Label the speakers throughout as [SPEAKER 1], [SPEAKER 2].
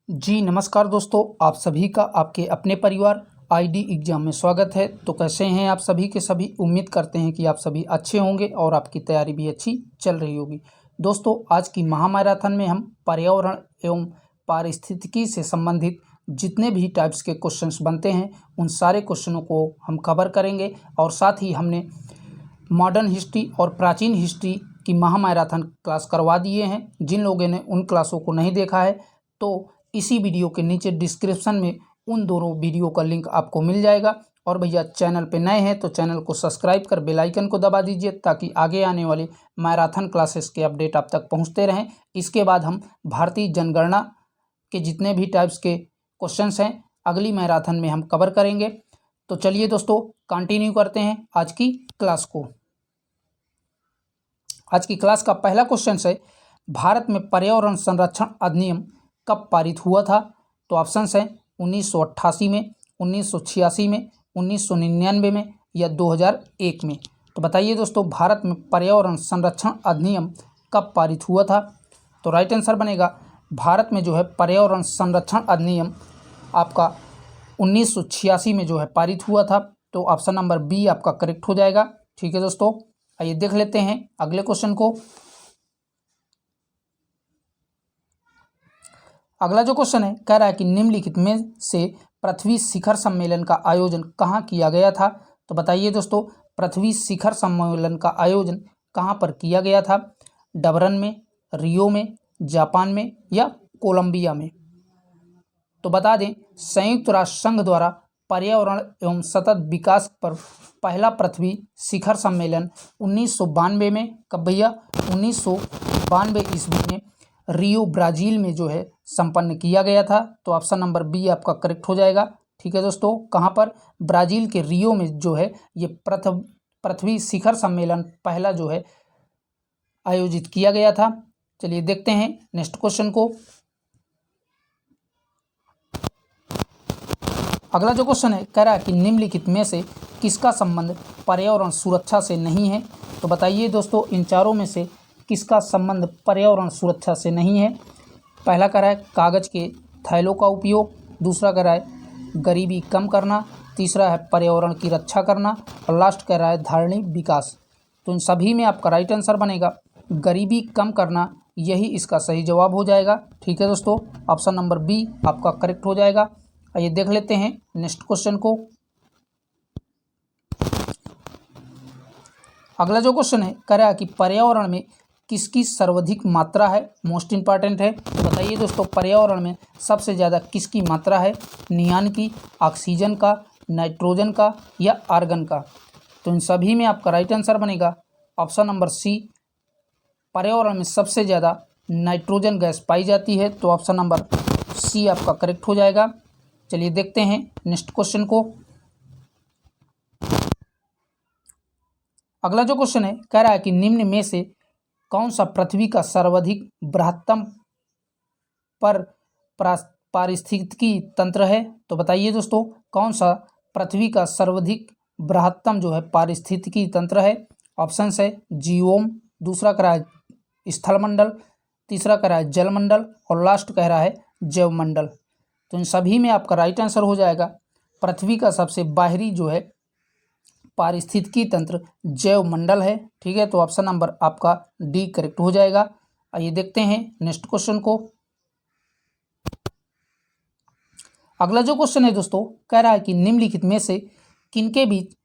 [SPEAKER 1] जी नमस्कार दोस्तों, आप सभी का आपके अपने परिवार आईडी एग्जाम में स्वागत है। तो कैसे हैं आप सभी के सभी। उम्मीद करते हैं कि आप सभी अच्छे होंगे और आपकी तैयारी भी अच्छी चल रही होगी। दोस्तों, आज की महामैराथन में हम पर्यावरण एवं पारिस्थितिकी से संबंधित जितने भी टाइप्स के क्वेश्चंस बनते हैं उन सारे क्वेश्चनों को हम कवर करेंगे। और साथ ही हमने मॉडर्न हिस्ट्री और प्राचीन हिस्ट्री की महामैराथन क्लास करवा दिए हैं। जिन लोगों ने उन क्लासों को नहीं देखा है तो इसी वीडियो के नीचे डिस्क्रिप्शन में उन दोनों वीडियो का लिंक आपको मिल जाएगा। और भैया, चैनल पे नए हैं तो चैनल को सब्सक्राइब कर बेल आइकन को दबा दीजिए ताकि आगे आने वाली मैराथन क्लासेस के अपडेट आप तक पहुंचते रहें। इसके बाद हम भारतीय जनगणना के जितने भी टाइप्स के क्वेश्चंस हैं अगली मैराथन में हम कवर करेंगे। तो चलिए दोस्तों, कंटिन्यू करते हैं आज की क्लास को। आज की क्लास का पहला क्वेश्चन है, भारत में पर्यावरण संरक्षण अधिनियम कब पारित हुआ था? तो ऑप्शंस हैं 1988 में, 1986 में, 1999 में या 2001 में। तो बताइए दोस्तों, भारत में पर्यावरण संरक्षण अधिनियम कब पारित हुआ था? तो राइट आंसर बनेगा, भारत में जो है पर्यावरण संरक्षण अधिनियम आपका 1986 में जो है पारित हुआ था। तो ऑप्शन नंबर बी आपका करेक्ट हो जाएगा। ठीक है दोस्तों, आइए देख लेते हैं अगले क्वेश्चन को। अगला जो क्वेश्चन है कह रहा है कि निम्नलिखित में से पृथ्वी शिखर सम्मेलन का आयोजन कहाँ किया गया था? तो बताइए दोस्तों, पृथ्वी शिखर सम्मेलन का आयोजन कहाँ पर किया गया था? डबरन में, रियो में, जापान में या कोलंबिया में? तो बता दें, संयुक्त राष्ट्र संघ द्वारा पर्यावरण एवं सतत विकास पर पहला पृथ्वी शिखर सम्मेलन 1992 में, कब भैया? 1992 ईस्वी में रियो ब्राज़ील में जो है संपन्न किया गया था। तो ऑप्शन नंबर बी आपका करेक्ट हो जाएगा। ठीक है दोस्तों, कहाँ पर? ब्राज़ील के रियो में जो है ये पृथ्वी शिखर सम्मेलन पहला जो है आयोजित किया गया था। चलिए देखते हैं नेक्स्ट क्वेश्चन को। अगला जो क्वेश्चन है कह रहा है कि निम्नलिखित में से किसका संबंध पर्यावरण सुरक्षा से नहीं है? तो बताइए दोस्तों, इन चारों में से किसका संबंध पर्यावरण सुरक्षा से नहीं है? पहला कह रहा है कागज़ के थैलों का उपयोग, दूसरा कह रहा है गरीबी कम करना, तीसरा है पर्यावरण की रक्षा करना और लास्ट कह रहा है धारणीय विकास। तो इन सभी में आपका राइट आंसर बनेगा गरीबी कम करना, यही इसका सही जवाब हो जाएगा। ठीक है दोस्तों, ऑप्शन नंबर बी आपका करेक्ट हो जाएगा। आइए देख लेते हैं नेक्स्ट क्वेश्चन को। अगला जो क्वेश्चन है कह रहा है कि पर्यावरण में किसकी सर्वाधिक मात्रा है? मोस्ट इंपॉर्टेंट है। तो बताइए दोस्तों, पर्यावरण में सबसे ज़्यादा किसकी मात्रा है? नियान की, ऑक्सीजन का, नाइट्रोजन का या आर्गन का? तो इन सभी में आपका राइट आंसर बनेगा ऑप्शन नंबर सी। पर्यावरण में सबसे ज़्यादा नाइट्रोजन गैस पाई जाती है। तो ऑप्शन नंबर सी आपका करेक्ट हो जाएगा। चलिए देखते हैं नेक्स्ट क्वेश्चन को। अगला जो क्वेश्चन है कह रहा है कि निम्न में से कौन सा पृथ्वी का सर्वाधिक बृहत्तम पारिस्थितिकी तंत्र है? तो बताइए दोस्तों, कौन सा पृथ्वी का सर्वाधिक बृहत्तम जो है पारिस्थितिकी तंत्र है? ऑप्शंस है जीओम, दूसरा कह रहा है स्थलमंडल, तीसरा कह रहा है जलमंडल और लास्ट कह रहा है जैवमंडल। तो इन सभी में आपका राइट आंसर हो जाएगा पृथ्वी का सबसे बाहरी जो है पारिस्थितिकी तंत्र जैवमंडल है। ठीक है, तो ऑप्शन नंबर आपका डी करेक्ट हो जाएगा। आइए देखते हैं नेक्स्ट क्वेश्चन को। अगला जो क्वेश्चन है दोस्तों कह रहा है कि निम्नलिखित में से किनके बीच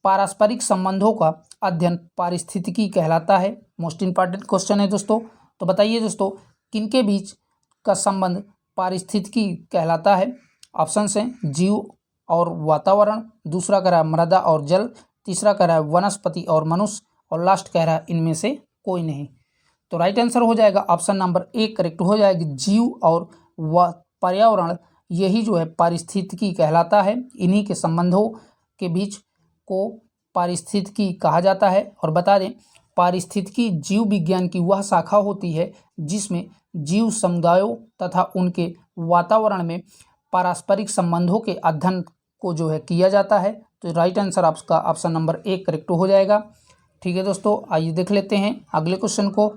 [SPEAKER 1] पारस्परिक संबंधों का अध्ययन पारिस्थितिकी कहलाता है? मोस्ट इंपॉर्टेंट क्वेश्चन है दोस्तों। तो बताइए दोस्तों, किनके बीच का संबंध पारिस्थितिकी कहलाता है? ऑप्शंस हैं जीव और वातावरण, दूसरा कह रहा है मृदा और जल, तीसरा कह रहा है वनस्पति और मनुष्य और लास्ट कह रहा है इनमें से कोई नहीं। तो राइट आंसर हो जाएगा ऑप्शन नंबर ए करेक्ट हो जाएगी। जीव और पर्यावरण यही जो है पारिस्थितिकी कहलाता है। इन्हीं के संबंधों के बीच को पारिस्थितिकी कहा जाता है। और बता दें, पारिस्थितिकी जीव विज्ञान की वह शाखा होती है जिसमें जीव समुदायों तथा उनके वातावरण में पारस्परिक संबंधों के अध्ययन को जो है किया जाता है। तो राइट आंसर आपका ऑप्शन नंबर ए करेक्ट हो जाएगा। ठीक है दोस्तों, आइए देख लेते हैं अगले क्वेश्चन को।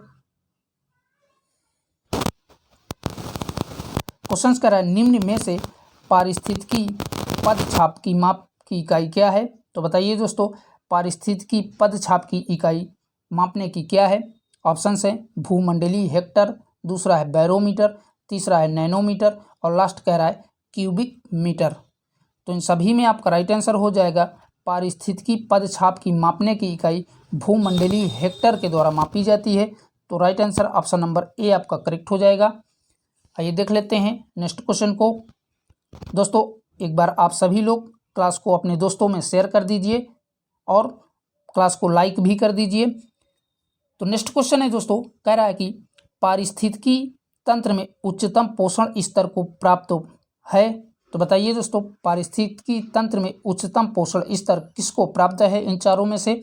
[SPEAKER 1] क्वेश्चन कह रहा है निम्न में से पारिस्थितिकी पदछाप की माप की इकाई क्या है। तो बताइए दोस्तों, पारिस्थितिकी पदछाप की इकाई मापने की क्या है। ऑप्शन है भूमंडलीय हेक्टर, दूसरा है बैरोमीटर, तीसरा है नैनोमीटर और लास्ट कह रहा है क्यूबिक मीटर। तो इन सभी में आपका राइट आंसर हो जाएगा पारिस्थितिकी पदछाप की मापने की इकाई भूमंडलीय हेक्टर के द्वारा मापी जाती है। तो right answer option number A आपका करेक्ट हो जाएगा। आइए देख लेते हैं नेक्स्ट क्वेश्चन को। दोस्तों एक बार आप सभी लोग क्लास को अपने दोस्तों में शेयर कर दीजिए और क्लास को लाइक भी कर दीजिए। तो नेक्स्ट क्वेश्चन है दोस्तों, कह रहा है कि पारिस्थितिकी तंत्र में उच्चतम पोषण स्तर को प्राप्त है। तो बताइए दोस्तों, पारिस्थितिकी तंत्र में उच्चतम पोषण स्तर किसको प्राप्त है इन चारों में से।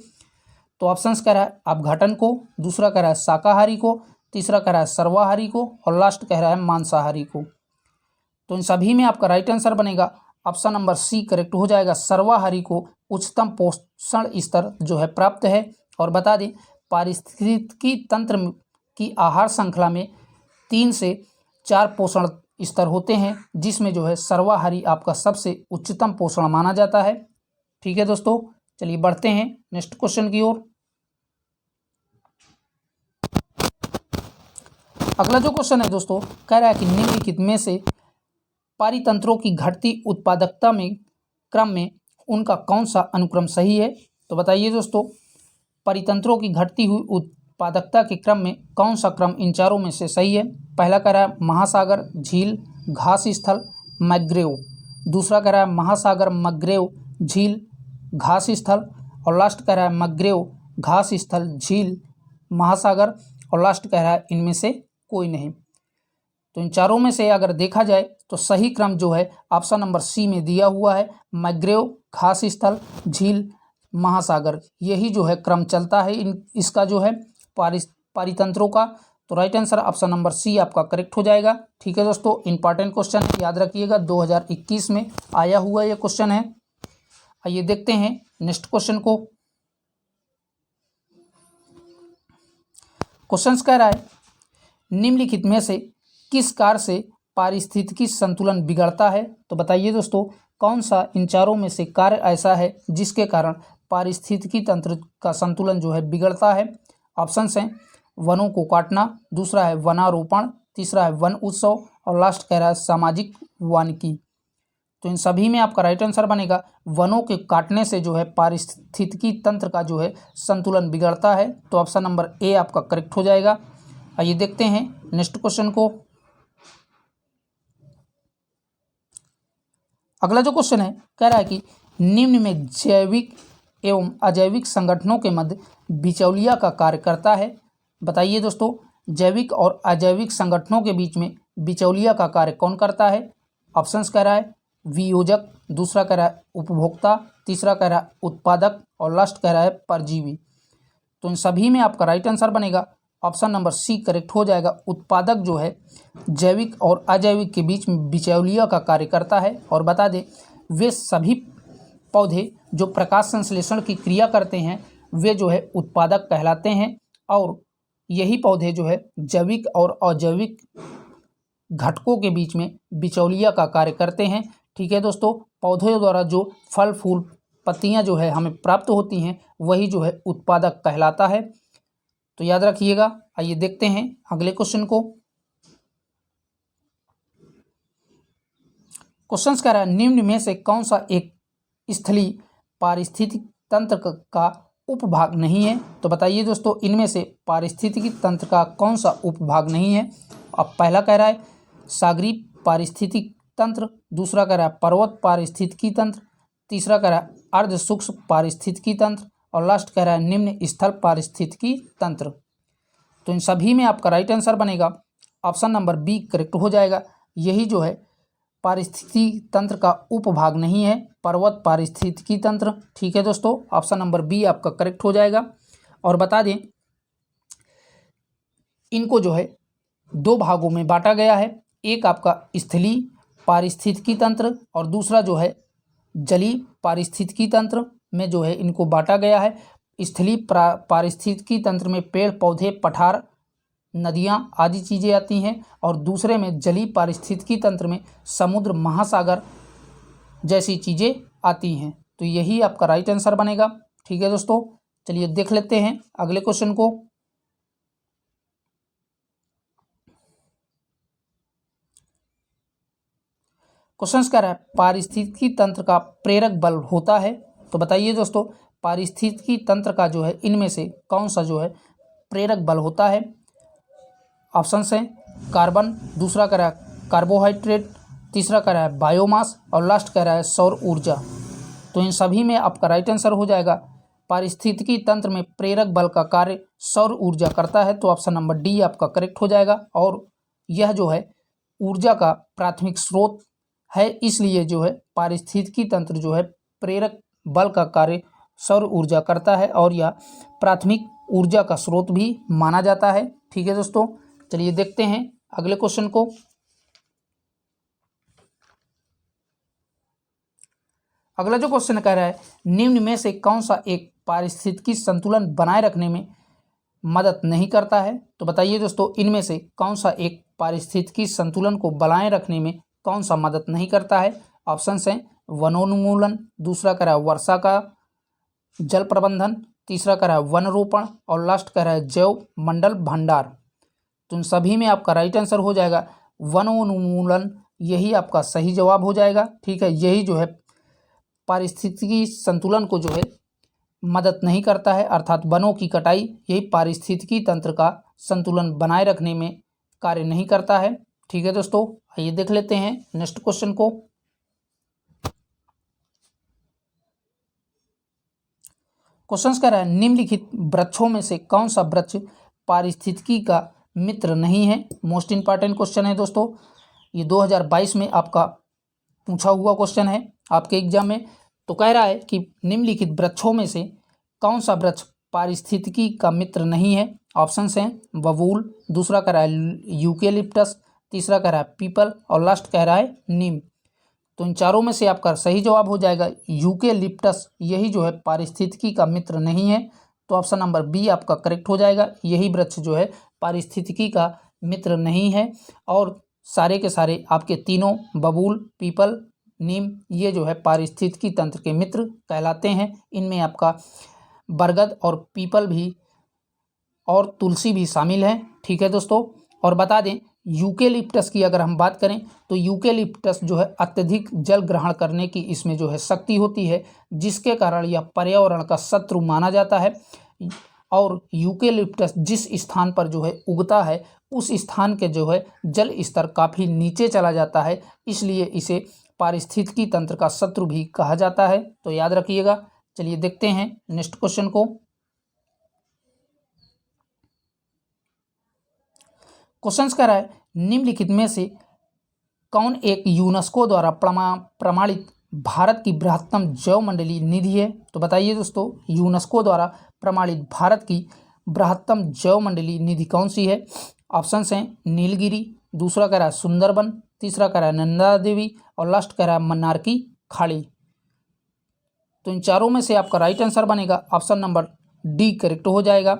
[SPEAKER 1] तो ऑप्शंस कह रहा है अपघटन को, दूसरा कह रहा है शाकाहारी को, तीसरा कह रहा है सर्वाहारी को और लास्ट कह रहा है मांसाहारी को। तो इन सभी में आपका राइट आंसर बनेगा ऑप्शन नंबर सी करेक्ट हो जाएगा। सर्वाहारी को उच्चतम पोषण स्तर जो है प्राप्त है। और बता दें पारिस्थितिकी तंत्र की आहार श्रृंखला में 3 से 4 पोषण स्तर होते हैं, जिसमें जो है सर्वाहारी आपका सबसे उच्चतम पोषण माना जाता है। ठीक है दोस्तों, चलिए बढ़ते हैं नेक्स्ट क्वेश्चन की ओर। अगला जो क्वेश्चन है दोस्तों, कह रहा है कि निम्नलिखित में से पारितंत्रों की घटती उत्पादकता में क्रम में उनका कौन सा अनुक्रम सही है। तो बताइए दोस्तों, परितंत्रों की घटती हुई उत्पादकता के क्रम में कौन सा क्रम इन चारों में से सही है। पहला कह रहा है महासागर, झील, घास स्थल, मैंग्रोव। दूसरा कह रहा है महासागर, मैंग्रोव, झील, घास स्थल और लास्ट कह रहा है मैंग्रोव, घास स्थल, झील, महासागर और लास्ट कह रहा है इनमें से कोई नहीं। तो इन चारों में से अगर देखा जाए तो सही क्रम जो है ऑप्शन नंबर सी में दिया हुआ है, मैंग्रोव, घास स्थल, झील, महासागर, यही जो है क्रम चलता है इसका जो है पारितंत्रों का। तो right answer option number C आपका करेक्ट हो जाएगा। ठीक है दोस्तों, इंपॉर्टेंट क्वेश्चन है, याद रखिएगा 2021 में आया हुआ ये क्वेश्चन है। आइए देखते हैं नेक्स्ट क्वेश्चन को। क्वेश्चन कह रहा है निम्नलिखित में से किस कार्य से पारिस्थितिकी संतुलन बिगड़ता है। तो बताइए दोस्तों, कौन सा इन चारों में से कार्य ऐसा है जिसके कारण पारिस्थितिकी तंत्र का संतुलन जो है बिगड़ता है। ऑप्शंस हैं वनों को काटना, दूसरा है वनारोपण, तीसरा है वन उत्सव और लास्ट कह रहा है सामाजिक वानिकी। तो इन सभी में आपका राइट आंसर बनेगा वनों के काटने से जो है पारिस्थितिकी तंत्र का जो है संतुलन बिगड़ता है। तो ऑप्शन नंबर ए आपका करेक्ट हो जाएगा। आइए देखते हैं नेक्स्ट क्वेश्चन को। अगला जो क्वेश्चन है, कह रहा है कि निम्न में जैविक एवं अजैविक संगठनों के मध्य बिचौलिया का कार्य करता है। बताइए दोस्तों, जैविक और अजैविक संगठनों के बीच में बिचौलिया का कार्य कौन करता है। ऑप्शंस कह रहा है वियोजक, दूसरा कह रहा है उपभोक्ता, तीसरा कह रहा है उत्पादक और लास्ट कह रहा है परजीवी। तो इन सभी में आपका राइट आंसर बनेगा ऑप्शन नंबर सी करेक्ट हो जाएगा। उत्पादक जो है जैविक और अजैविक के बीच में बिचौलिया का कार्य करता है। और बता दें वे सभी पौधे जो प्रकाश संश्लेषण की क्रिया करते हैं वे जो है उत्पादक कहलाते हैं, और यही पौधे जो है जैविक और अजैविक घटकों के बीच में बिचौलिया का कार्य करते हैं। ठीक है दोस्तों, पौधों द्वारा जो फल फूल पत्तियां जो है हमें प्राप्त होती हैं वही जो है उत्पादक कहलाता है। तो याद रखिएगा। आइए देखते हैं अगले क्वेश्चन को। क्वेश्चन कह रहा है निम्न में से कौन सा एक स्थलीय पारिस्थितिक तंत्र का उपभाग नहीं है। तो बताइए दोस्तों, इनमें से पारिस्थितिकी तंत्र का कौन सा उपभाग नहीं है। अब पहला कह रहा है सागरीय पारिस्थितिक तंत्र, दूसरा कह रहा है पर्वत पारिस्थितिकी तंत्र, तीसरा कह रहा है अर्ध सूक्ष्म पारिस्थितिकी तंत्र और लास्ट कह रहा है निम्न स्थल पारिस्थितिकी तंत्र। तो इन सभी में आपका राइट आंसर बनेगा ऑप्शन नंबर बी करेक्ट हो जाएगा। यही जो है पारिस्थितिकी तंत्र का उपभाग नहीं है, पर्वत पारिस्थितिकी तंत्र। ठीक है दोस्तों, ऑप्शन नंबर बी आपका करेक्ट हो जाएगा। और बता दें इनको जो है 2 भागों में बांटा गया है, एक आपका स्थलीय पारिस्थितिकी तंत्र और दूसरा जो है जलीय पारिस्थितिकी तंत्र में जो है इनको बांटा गया है। स्थलीय पारिस्थितिकी तंत्र में पेड़ पौधे पठार नदियाँ आदि चीज़ें आती हैं, और दूसरे में जलीय पारिस्थितिकी तंत्र में समुद्र, महासागर जैसी चीज़ें आती हैं। तो यही आपका राइट आंसर बनेगा। ठीक है दोस्तों, चलिए देख लेते हैं अगले क्वेश्चन को। क्वेश्चन कह रहा है पारिस्थितिकी तंत्र का प्रेरक बल होता है। तो बताइए दोस्तों, पारिस्थितिकी तंत्र का जो है इनमें से कौन सा जो है प्रेरक बल होता है। ऑप्शंस हैं कार्बन, दूसरा कह रहा है कार्बोहाइड्रेट, तीसरा कह रहा है बायोमास, और लास्ट कह रहा है सौर ऊर्जा। तो इन सभी में आपका राइट आंसर हो जाएगा पारिस्थितिकी तंत्र में प्रेरक बल का कार्य सौर ऊर्जा करता है। तो ऑप्शन नंबर डी आपका करेक्ट हो जाएगा। और यह जो है ऊर्जा का प्राथमिक स्रोत है, इसलिए जो है पारिस्थितिकी तंत्र जो है प्रेरक बल का कार्य सौर ऊर्जा करता है, और यह प्राथमिक ऊर्जा का स्रोत भी माना जाता है। ठीक है दोस्तों, चलिए देखते हैं अगले क्वेश्चन को। अगला जो क्वेश्चन कह रहा है निम्न में से कौन सा एक पारिस्थितिकी संतुलन बनाए रखने में मदद नहीं करता है। तो बताइए दोस्तों, इनमें से कौन सा एक पारिस्थितिकी संतुलन को बनाए रखने में कौन सा मदद नहीं करता है। ऑप्शंस हैं वनोन्मूलन, दूसरा कह रहा है वर्षा का जल प्रबंधन, तीसरा कह रहा है वन रोपण, और लास्ट कह रहा है जैव मंडल भंडार। तो इन सभी में आपका राइट आंसर हो जाएगा वनोन्मूलन, यही आपका सही जवाब हो जाएगा। ठीक है, यही जो है पारिस्थितिकी संतुलन को जो है मदद नहीं करता है, अर्थात वनों की कटाई यही पारिस्थितिकी तंत्र का संतुलन बनाए रखने में कार्य नहीं करता है। ठीक है दोस्तों, आइए देख लेते हैं नेक्स्ट क्वेश्चन को। क्वेश्चन कह रहा है निम्नलिखित वृक्षों में से कौन सा वृक्ष पारिस्थितिकी का मित्र नहीं है। मोस्ट इंपॉर्टेंट क्वेश्चन है दोस्तों, ये 2022 में आपका पूछा हुआ क्वेश्चन है आपके एग्जाम में। तो कह रहा है कि निम्नलिखित वृक्षों में से कौन सा वृक्ष पारिस्थितिकी का मित्र नहीं है। ऑप्शंस हैं बबूल, दूसरा कह रहा है यूकेलिप्टस, तीसरा कह रहा है पीपल, और लास्ट कह रहा है नीम। तो इन चारों में से आपका सही जवाब हो जाएगा यूकेलिप्टस, यही जो है पारिस्थितिकी का मित्र नहीं है। तो ऑप्शन नंबर बी आपका करेक्ट हो जाएगा, यही वृक्ष जो है पारिस्थितिकी का मित्र नहीं है। और सारे के सारे आपके तीनों बबूल, पीपल, नीम, ये जो है पारिस्थितिकी तंत्र के मित्र कहलाते हैं। इनमें आपका बरगद और पीपल भी और तुलसी भी शामिल है। ठीक है दोस्तों, और बता दें यूकेलिप्टस की अगर हम बात करें तो यूकेलिप्टस जो है अत्यधिक जल ग्रहण करने की इसमें जो है शक्ति होती है, जिसके कारण यह पर्यावरण का शत्रु माना जाता है। और यूकेलिप्टस जिस स्थान पर जो है उगता है उस स्थान के जो है जल स्तर काफ़ी नीचे चला जाता है, इसलिए इसे पारिस्थितिकी तंत्र का शत्रु भी कहा जाता है। तो याद रखिएगा। चलिए देखते हैं नेक्स्ट क्वेश्चन को। क्वेश्चन कह रहा है निम्नलिखित में से कौन एक यूनेस्को द्वारा प्रमाणित भारत की बृहत्तम जैवमंडलीय निधि है। तो बताइए दोस्तों, यूनेस्को द्वारा प्रमाणित भारत की बृहत्तम जैवमंडलीय निधि कौन सी है। ऑप्शंस हैं नीलगिरी, दूसरा कह रहा है सुंदरबन, तीसरा कह रहा है नंदा देवी, और लास्ट कह रहा है मन्नार की खाड़ी। तो इन चारों में से आपका राइट आंसर बनेगा ऑप्शन नंबर डी करेक्ट हो जाएगा,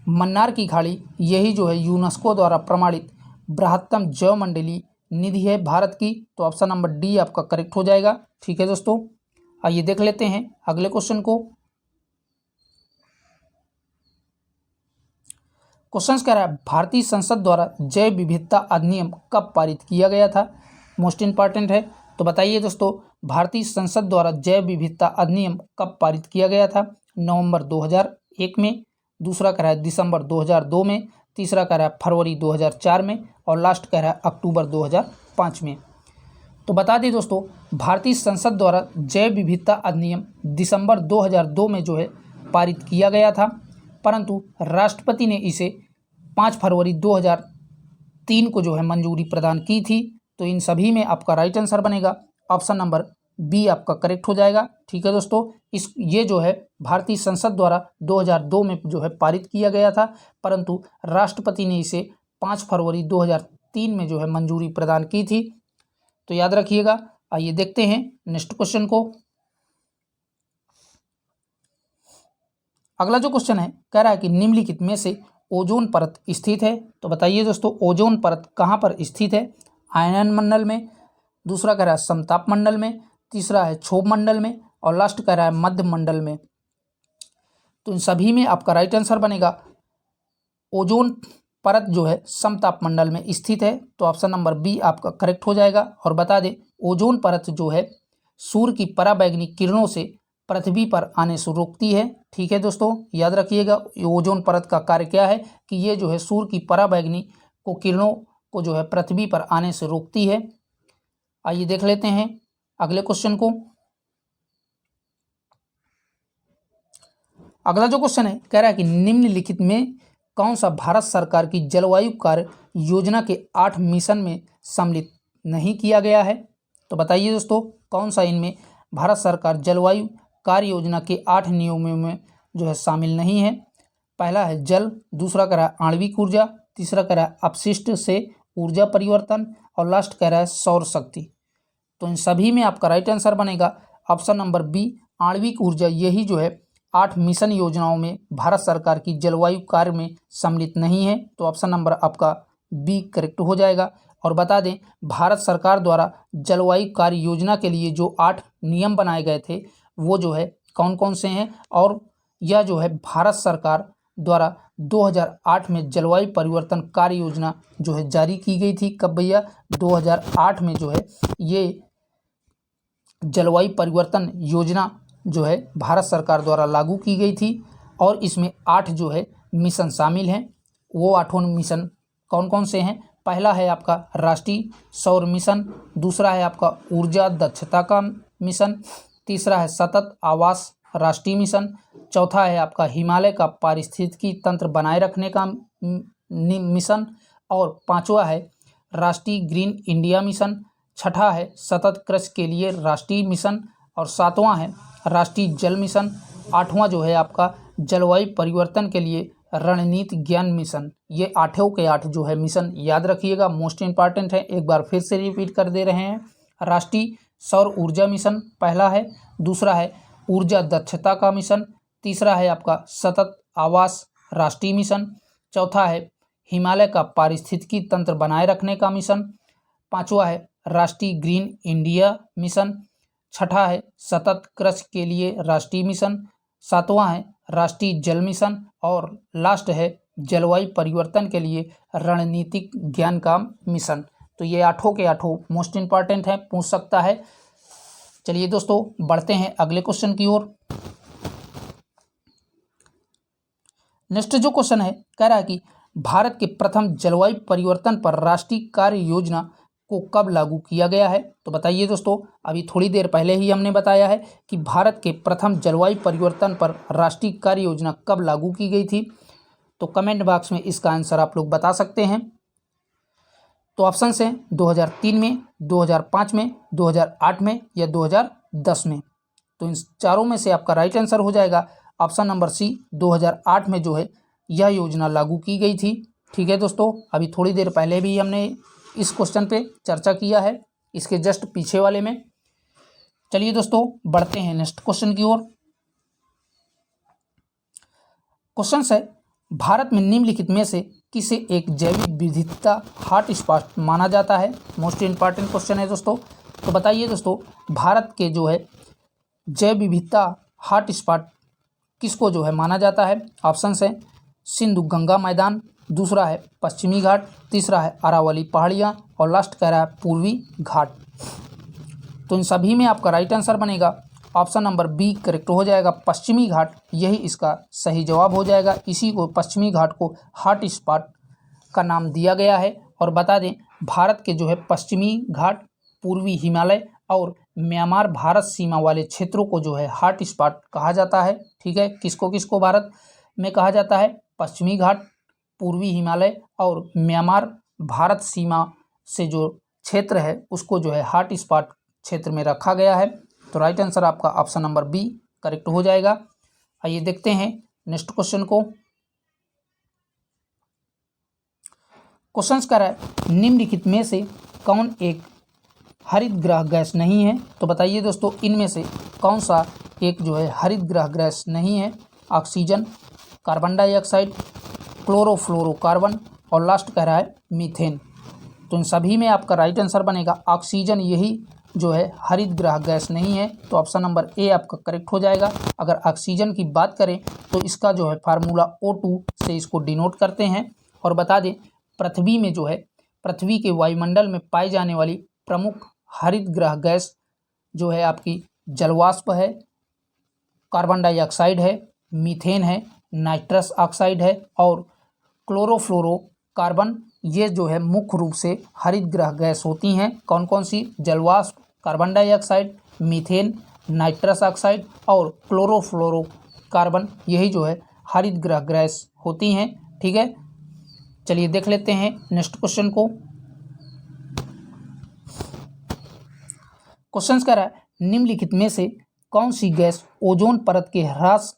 [SPEAKER 1] मन्नार की खाड़ी, यही जो है यूनेस्को द्वारा प्रमाणित बृहत्तम जैवमंडलीय निधि है भारत की। तो ऑप्शन नंबर डी आपका करेक्ट हो जाएगा। ठीक है दोस्तों, आइए देख लेते हैं अगले क्वेश्चन को। क्वेश्चन कह रहा है भारतीय संसद द्वारा जैव विविधता अधिनियम कब पारित किया गया था। मोस्ट इंपॉर्टेंट है। तो बताइए दोस्तों, भारतीय संसद द्वारा जैव विविधता अधिनियम कब पारित किया गया था। नवंबर 2001 में, दूसरा कह रहा है दिसंबर 2002 में, तीसरा कह रहा है फरवरी 2004 में, और लास्ट कह रहा है अक्टूबर 2005 में। तो बता दें दोस्तों, भारतीय संसद द्वारा जैव विविधता अधिनियम दिसंबर 2002 में जो है पारित किया गया था, परंतु राष्ट्रपति ने इसे 5 फरवरी 2003 को जो है मंजूरी प्रदान की थी। तो इन सभी में आपका राइट आंसर बनेगा ऑप्शन नंबर बी आपका करेक्ट हो जाएगा। ठीक है दोस्तों, ये जो है भारतीय संसद द्वारा 2002 में जो है पारित किया गया था, परंतु राष्ट्रपति ने इसे 5 फरवरी 2003 में जो है मंजूरी प्रदान की थी। तो याद रखिएगा। आइए देखते हैं नेक्स्ट क्वेश्चन को। अगला जो क्वेश्चन है कह रहा है कि निम्नलिखित में से ओजोन परत स्थित है? तो बताइए दोस्तों ओजोन परत कहाँ पर स्थित है? आयनन मंडल में, दूसरा कह रहा है समताप मंडल में, तीसरा है क्षोभ मंडल में और लास्ट कह रहा है मध्य मंडल में। तो इन सभी में आपका राइट आंसर बनेगा ओजोन परत जो है समताप मंडल में स्थित है। तो ऑप्शन नंबर बी आपका करेक्ट हो जाएगा। और बता दें ओजोन परत जो है सूर्य की पराबैंगनी किरणों से पृथ्वी पर आने से रोकती है। ठीक है दोस्तों, याद रखिएगा ओजोन परत का कार्य क्या है कि ये जो है सूर्य की पराबैंगनी को किरणों को जो है पृथ्वी पर आने से रोकती है। आइए देख लेते हैं अगले क्वेश्चन को। अगला जो क्वेश्चन है कह रहा है कि निम्नलिखित में कौन सा भारत सरकार की जलवायु कार्य योजना के 8 मिशन में सम्मिलित नहीं किया गया है? तो बताइए दोस्तों कौन सा इनमें भारत सरकार जलवायु कार्य योजना के 8 नियमों में जो है शामिल नहीं है? पहला है जल, दूसरा कह रहा है आणविक ऊर्जा, तीसरा कह रहा है अपशिष्ट से ऊर्जा परिवर्तन और लास्ट कह रहा है सौर शक्ति। तो इन सभी में आपका राइट आंसर बनेगा ऑप्शन नंबर बी आणविक ऊर्जा। यही जो है 8 मिशन योजनाओं में भारत सरकार की जलवायु कार्य में सम्मिलित नहीं है। तो ऑप्शन नंबर आपका बी करेक्ट हो जाएगा। और बता दें भारत सरकार द्वारा जलवायु कार्य योजना के लिए जो 8 नियम बनाए गए थे वो जो है कौन कौन से हैं, और यह जो है भारत सरकार द्वारा 2008 में जलवायु परिवर्तन कार्य योजना जो है जारी की गई थी। कब भैया? 2008 में जो है ये जलवायु परिवर्तन योजना जो है भारत सरकार द्वारा लागू की गई थी और इसमें 8 जो है मिशन शामिल हैं। वो 8 मिशन कौन कौन से हैं? पहला है आपका राष्ट्रीय सौर मिशन, दूसरा है आपका ऊर्जा दक्षता का मिशन, तीसरा है सतत आवास राष्ट्रीय मिशन, चौथा है आपका हिमालय का पारिस्थितिकी तंत्र बनाए रखने का मिशन और पांचवा है राष्ट्रीय ग्रीन इंडिया मिशन, छठा है सतत कृषि के लिए राष्ट्रीय मिशन और सातवां है राष्ट्रीय जल मिशन, आठवां जो है आपका जलवायु परिवर्तन के लिए रणनीति ज्ञान मिशन। ये 8 के 8 जो है मिशन याद रखिएगा, मोस्ट इंपॉर्टेंट है। एक बार फिर से रिपीट कर दे रहे हैं। राष्ट्रीय सौर ऊर्जा मिशन पहला है, दूसरा है ऊर्जा दक्षता का मिशन, तीसरा है आपका सतत आवास राष्ट्रीय मिशन, चौथा है हिमालय का पारिस्थितिकी तंत्र बनाए रखने का मिशन, पांचवा है राष्ट्रीय ग्रीन इंडिया मिशन, छठा है सतत कृषि के लिए राष्ट्रीय मिशन, सातवां है राष्ट्रीय जल मिशन और लास्ट है जलवायु परिवर्तन के लिए रणनीतिक ज्ञान का मिशन। तो ये 8 के 8 मोस्ट इंपॉर्टेंट है, पूछ सकता है। चलिए दोस्तों बढ़ते हैं अगले क्वेश्चन की ओर। नेक्स्ट जो क्वेश्चन है कह रहा है कि भारत के प्रथम जलवायु परिवर्तन पर राष्ट्रीय कार्य योजना को कब लागू किया गया है? तो बताइए दोस्तों, अभी थोड़ी देर पहले ही हमने बताया है कि भारत के प्रथम जलवायु परिवर्तन पर राष्ट्रीय कार्य योजना कब लागू की गई थी। तो कमेंट बॉक्स में इसका आंसर आप लोग बता सकते हैं। तो ऑप्शन है 2003 में, 2005 में, 2008 में या 2010 में। तो इन चारों में से आपका राइट आंसर हो जाएगा ऑप्शन नंबर सी 2008 में जो है यह योजना लागू की गई थी। ठीक है दोस्तों, अभी थोड़ी देर पहले भी हमने इस क्वेश्चन पे चर्चा किया है, इसके जस्ट पीछे वाले में। चलिए दोस्तों बढ़ते हैं नेक्स्ट क्वेश्चन की ओर। क्वेश्चन है भारत में निम्नलिखित में से किसे एक जैविक विविधता हॉटस्पॉट माना जाता है? मोस्ट इंपॉर्टेंट क्वेश्चन है दोस्तों। तो बताइए दोस्तों भारत के जो है जैव विविधता हॉटस्पॉट किसको जो है माना जाता है? ऑप्शन है सिंधु गंगा मैदान, दूसरा है पश्चिमी घाट, तीसरा है अरावली पहाड़ियाँ और लास्ट कह रहा है पूर्वी घाट। तो इन सभी में आपका राइट आंसर बनेगा ऑप्शन नंबर बी करेक्ट हो जाएगा, पश्चिमी घाट। यही इसका सही जवाब हो जाएगा। इसी को पश्चिमी घाट को हॉट स्पॉट का नाम दिया गया है। और बता दें भारत के जो है पश्चिमी घाट, पूर्वी हिमालय और म्यांमार भारत सीमा वाले क्षेत्रों को जो है हॉट स्पॉट कहा जाता है। ठीक है, किसको किसको भारत में कहा जाता है? पश्चिमी घाट, पूर्वी हिमालय और म्यांमार भारत सीमा से जो क्षेत्र है उसको जो है हॉट स्पॉट क्षेत्र में रखा गया है। तो राइट आंसर आपका ऑप्शन नंबर बी करेक्ट हो जाएगा। आइए देखते हैं नेक्स्ट क्वेश्चन को। क्वेश्चन कह रहा है निम्नलिखित में से कौन एक हरित गृह गैस नहीं है? तो बताइए दोस्तों इनमें से कौन सा एक जो है हरित गृह गैस नहीं है? ऑक्सीजन, कार्बन डाइऑक्साइड, क्लोरोफ्लोरोकार्बन और लास्ट कह रहा है मीथेन। तो इन सभी में आपका राइट आंसर बनेगा ऑक्सीजन, यही जो है हरित गृह गैस नहीं है। तो ऑप्शन नंबर ए आपका करेक्ट हो जाएगा। अगर ऑक्सीजन की बात करें तो इसका जो है फार्मूला O2 से इसको डिनोट करते हैं। और बता दें पृथ्वी में जो है पृथ्वी के वायुमंडल में पाई जाने वाली प्रमुख हरित गृह गैस जो है आपकी जलवाष्प है, कार्बन डाइऑक्साइड है, मीथेन है, नाइट्रस ऑक्साइड है और क्लोरोफ्लोरोकार्बन। ये जो है मुख्य रूप से हरित गृह गैस होती हैं। कौन कौन सी? जलवाष्प, carbon dioxide, methane, nitrous oxide और क्लोरोफ्लोरोकार्बन, यही जो है हरित गृह गैस होती हैं। ठीक है, चलिए देख लेते हैं नेक्स्ट क्वेश्चन को। क्वेश्चन कह रहा है निम्नलिखित में से कौन सी गैस ओजोन परत के ह्रास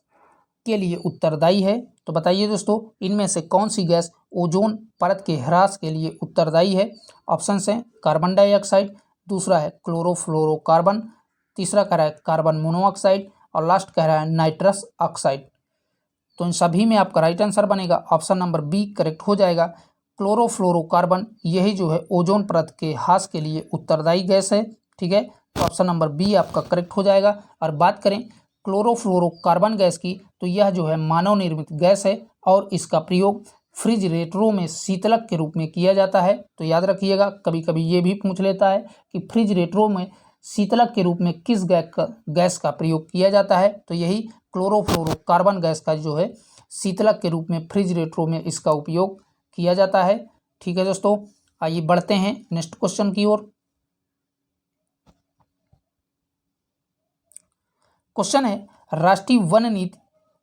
[SPEAKER 1] के लिए उत्तरदायी है? तो बताइए दोस्तों इनमें से कौन सी गैस ओजोन परत के ह्रास के लिए उत्तरदायी है? ऑप्शन हैं कार्बन डाइऑक्साइड, दूसरा है क्लोरोफ्लोरोकार्बन, तीसरा कह रहा है कार्बन मोनोऑक्साइड और लास्ट कह रहा है नाइट्रस ऑक्साइड। तो इन सभी में आपका राइट आंसर बनेगा ऑप्शन नंबर बी करेक्ट हो जाएगा। क्लोरोफ्लोरोकार्बन यही जो है ओजोन परत के ह्रास के लिए उत्तरदायी गैस है। ठीक है, तो ऑप्शन नंबर बी आपका करेक्ट हो जाएगा। और बात करें क्लोरोफ्लोरोकार्बन गैस की तो यह जो है मानव निर्मित गैस है और इसका प्रयोग फ्रिजरेटरों में शीतलक के रूप में किया जाता है। तो याद रखिएगा, कभी कभी ये भी पूछ लेता है कि फ्रिजरेटरों में शीतलक के रूप में किस गैस का प्रयोग किया जाता है? तो यही क्लोरोफ्लोरोकार्बन गैस का जो है शीतलक के रूप में फ्रिजरेटरों में इसका उपयोग किया जाता है। ठीक है दोस्तों, आइए बढ़ते हैं नेक्स्ट क्वेश्चन की ओर। क्वेश्चन है राष्ट्रीय वन नीति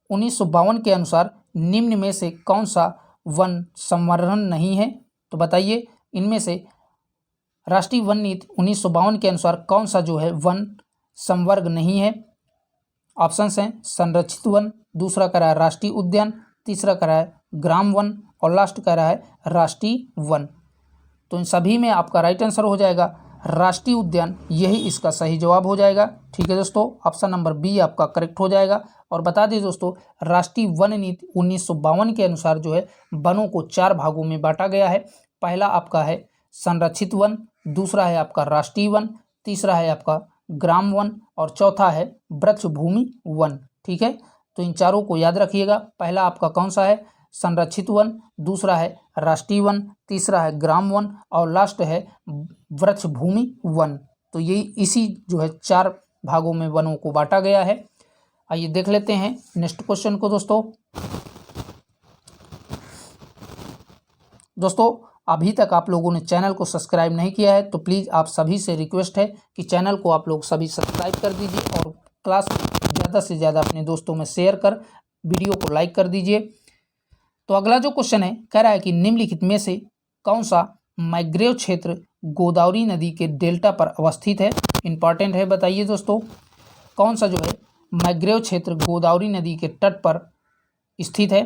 [SPEAKER 1] 1952 के अनुसार निम्न में से कौन सा वन संवर्धन नहीं है? तो बताइए इनमें से राष्ट्रीय वन नीति 1952 के अनुसार कौन सा जो है वन संवर्ग नहीं है? ऑप्शन हैं संरक्षित वन, दूसरा कह रहा है राष्ट्रीय उद्यान, तीसरा कह रहा है ग्राम वन और लास्ट कह रहा है राष्ट्रीय वन। तो इन सभी में आपका राइट आंसर हो जाएगा राष्ट्रीय उद्यान, यही इसका सही जवाब हो जाएगा। ठीक है दोस्तों, ऑप्शन नंबर बी आपका करेक्ट हो जाएगा। और बता दें दोस्तों राष्ट्रीय वन नीति 1952 के अनुसार जो है वनों को 4 भागों में बांटा गया है। पहला आपका है संरक्षित वन, दूसरा है आपका राष्ट्रीय वन, तीसरा है आपका ग्राम वन और चौथा है वृक्ष भूमि वन। ठीक है, तो इन चारों को याद रखिएगा। पहला आपका कौन सा है? संरक्षित वन, दूसरा है राष्ट्रीय वन, तीसरा है ग्राम वन और लास्ट है वृक्ष भूमि वन। तो यही इसी जो है 4 भागों में वनों को बांटा गया है। आइए देख लेते हैं नेक्स्ट क्वेश्चन को दोस्तों अभी तक आप लोगों ने चैनल को सब्सक्राइब नहीं किया है तो प्लीज़ आप सभी से रिक्वेस्ट है कि चैनल को आप लोग सभी सब्सक्राइब कर दीजिए और क्लास ज़्यादा से ज़्यादा अपने दोस्तों में शेयर कर वीडियो को लाइक कर दीजिए। तो अगला जो क्वेश्चन है कह रहा है कि निम्नलिखित में से कौन सा मैंग्रोव क्षेत्र गोदावरी नदी के डेल्टा पर अवस्थित है? इंपॉर्टेंट है, बताइए दोस्तों कौन सा जो है मैंग्रोव क्षेत्र गोदावरी नदी के तट पर स्थित है?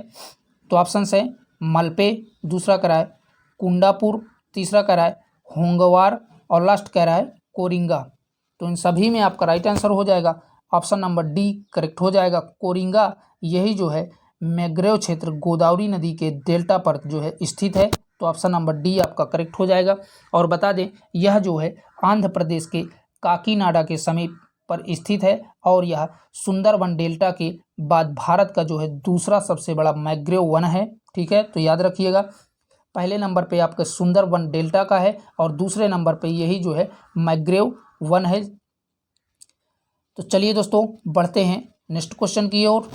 [SPEAKER 1] तो ऑप्शन है मलपे, दूसरा कह रहा है कुंडापुर, तीसरा कह रहा है होंगवार और लास्ट कह रहा है कोरिंगा। तो इन सभी में आपका राइट आंसर हो जाएगा ऑप्शन नंबर डी करेक्ट हो जाएगा। कोरिंगा यही जो है मैंग्रोव क्षेत्र गोदावरी नदी के डेल्टा पर जो है स्थित है। तो ऑप्शन नंबर डी आपका करेक्ट हो जाएगा। और बता दें यह जो है आंध्र प्रदेश के काकीनाडा के समीप पर स्थित है और यह सुंदरवन डेल्टा के बाद भारत का जो है दूसरा सबसे बड़ा मैंग्रोव वन है। ठीक है, तो याद रखिएगा पहले नंबर पे आपका सुंदरवन डेल्टा का है और दूसरे नंबर पे यही जो है मैंग्रोव वन है। तो चलिए दोस्तों बढ़ते हैं नेक्स्ट क्वेश्चन की ओर।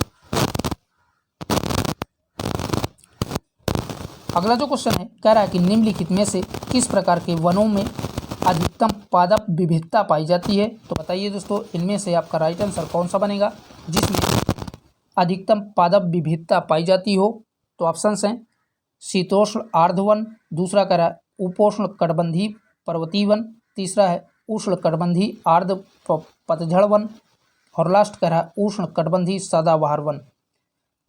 [SPEAKER 1] अगला जो क्वेश्चन है कह रहा है कि निम्नलिखित में से किस प्रकार के वनों में अधिकतम पादप विविधता पाई जाती है? तो बताइए दोस्तों इनमें से आपका राइट आंसर कौन सा बनेगा जिसमें अधिकतम पादप विविधता पाई जाती हो? तो ऑप्शंस हैं शीतोष्ण आर्द्र वन, दूसरा कह रहा है उपोष्ण कटिबंधीय पर्वतीय वन, तीसरा है उष्ण कटिबंधीय आर्द्र पतझड़ वन और लास्ट कह रहा है उष्ण कटिबंधीय सदाबहार वन।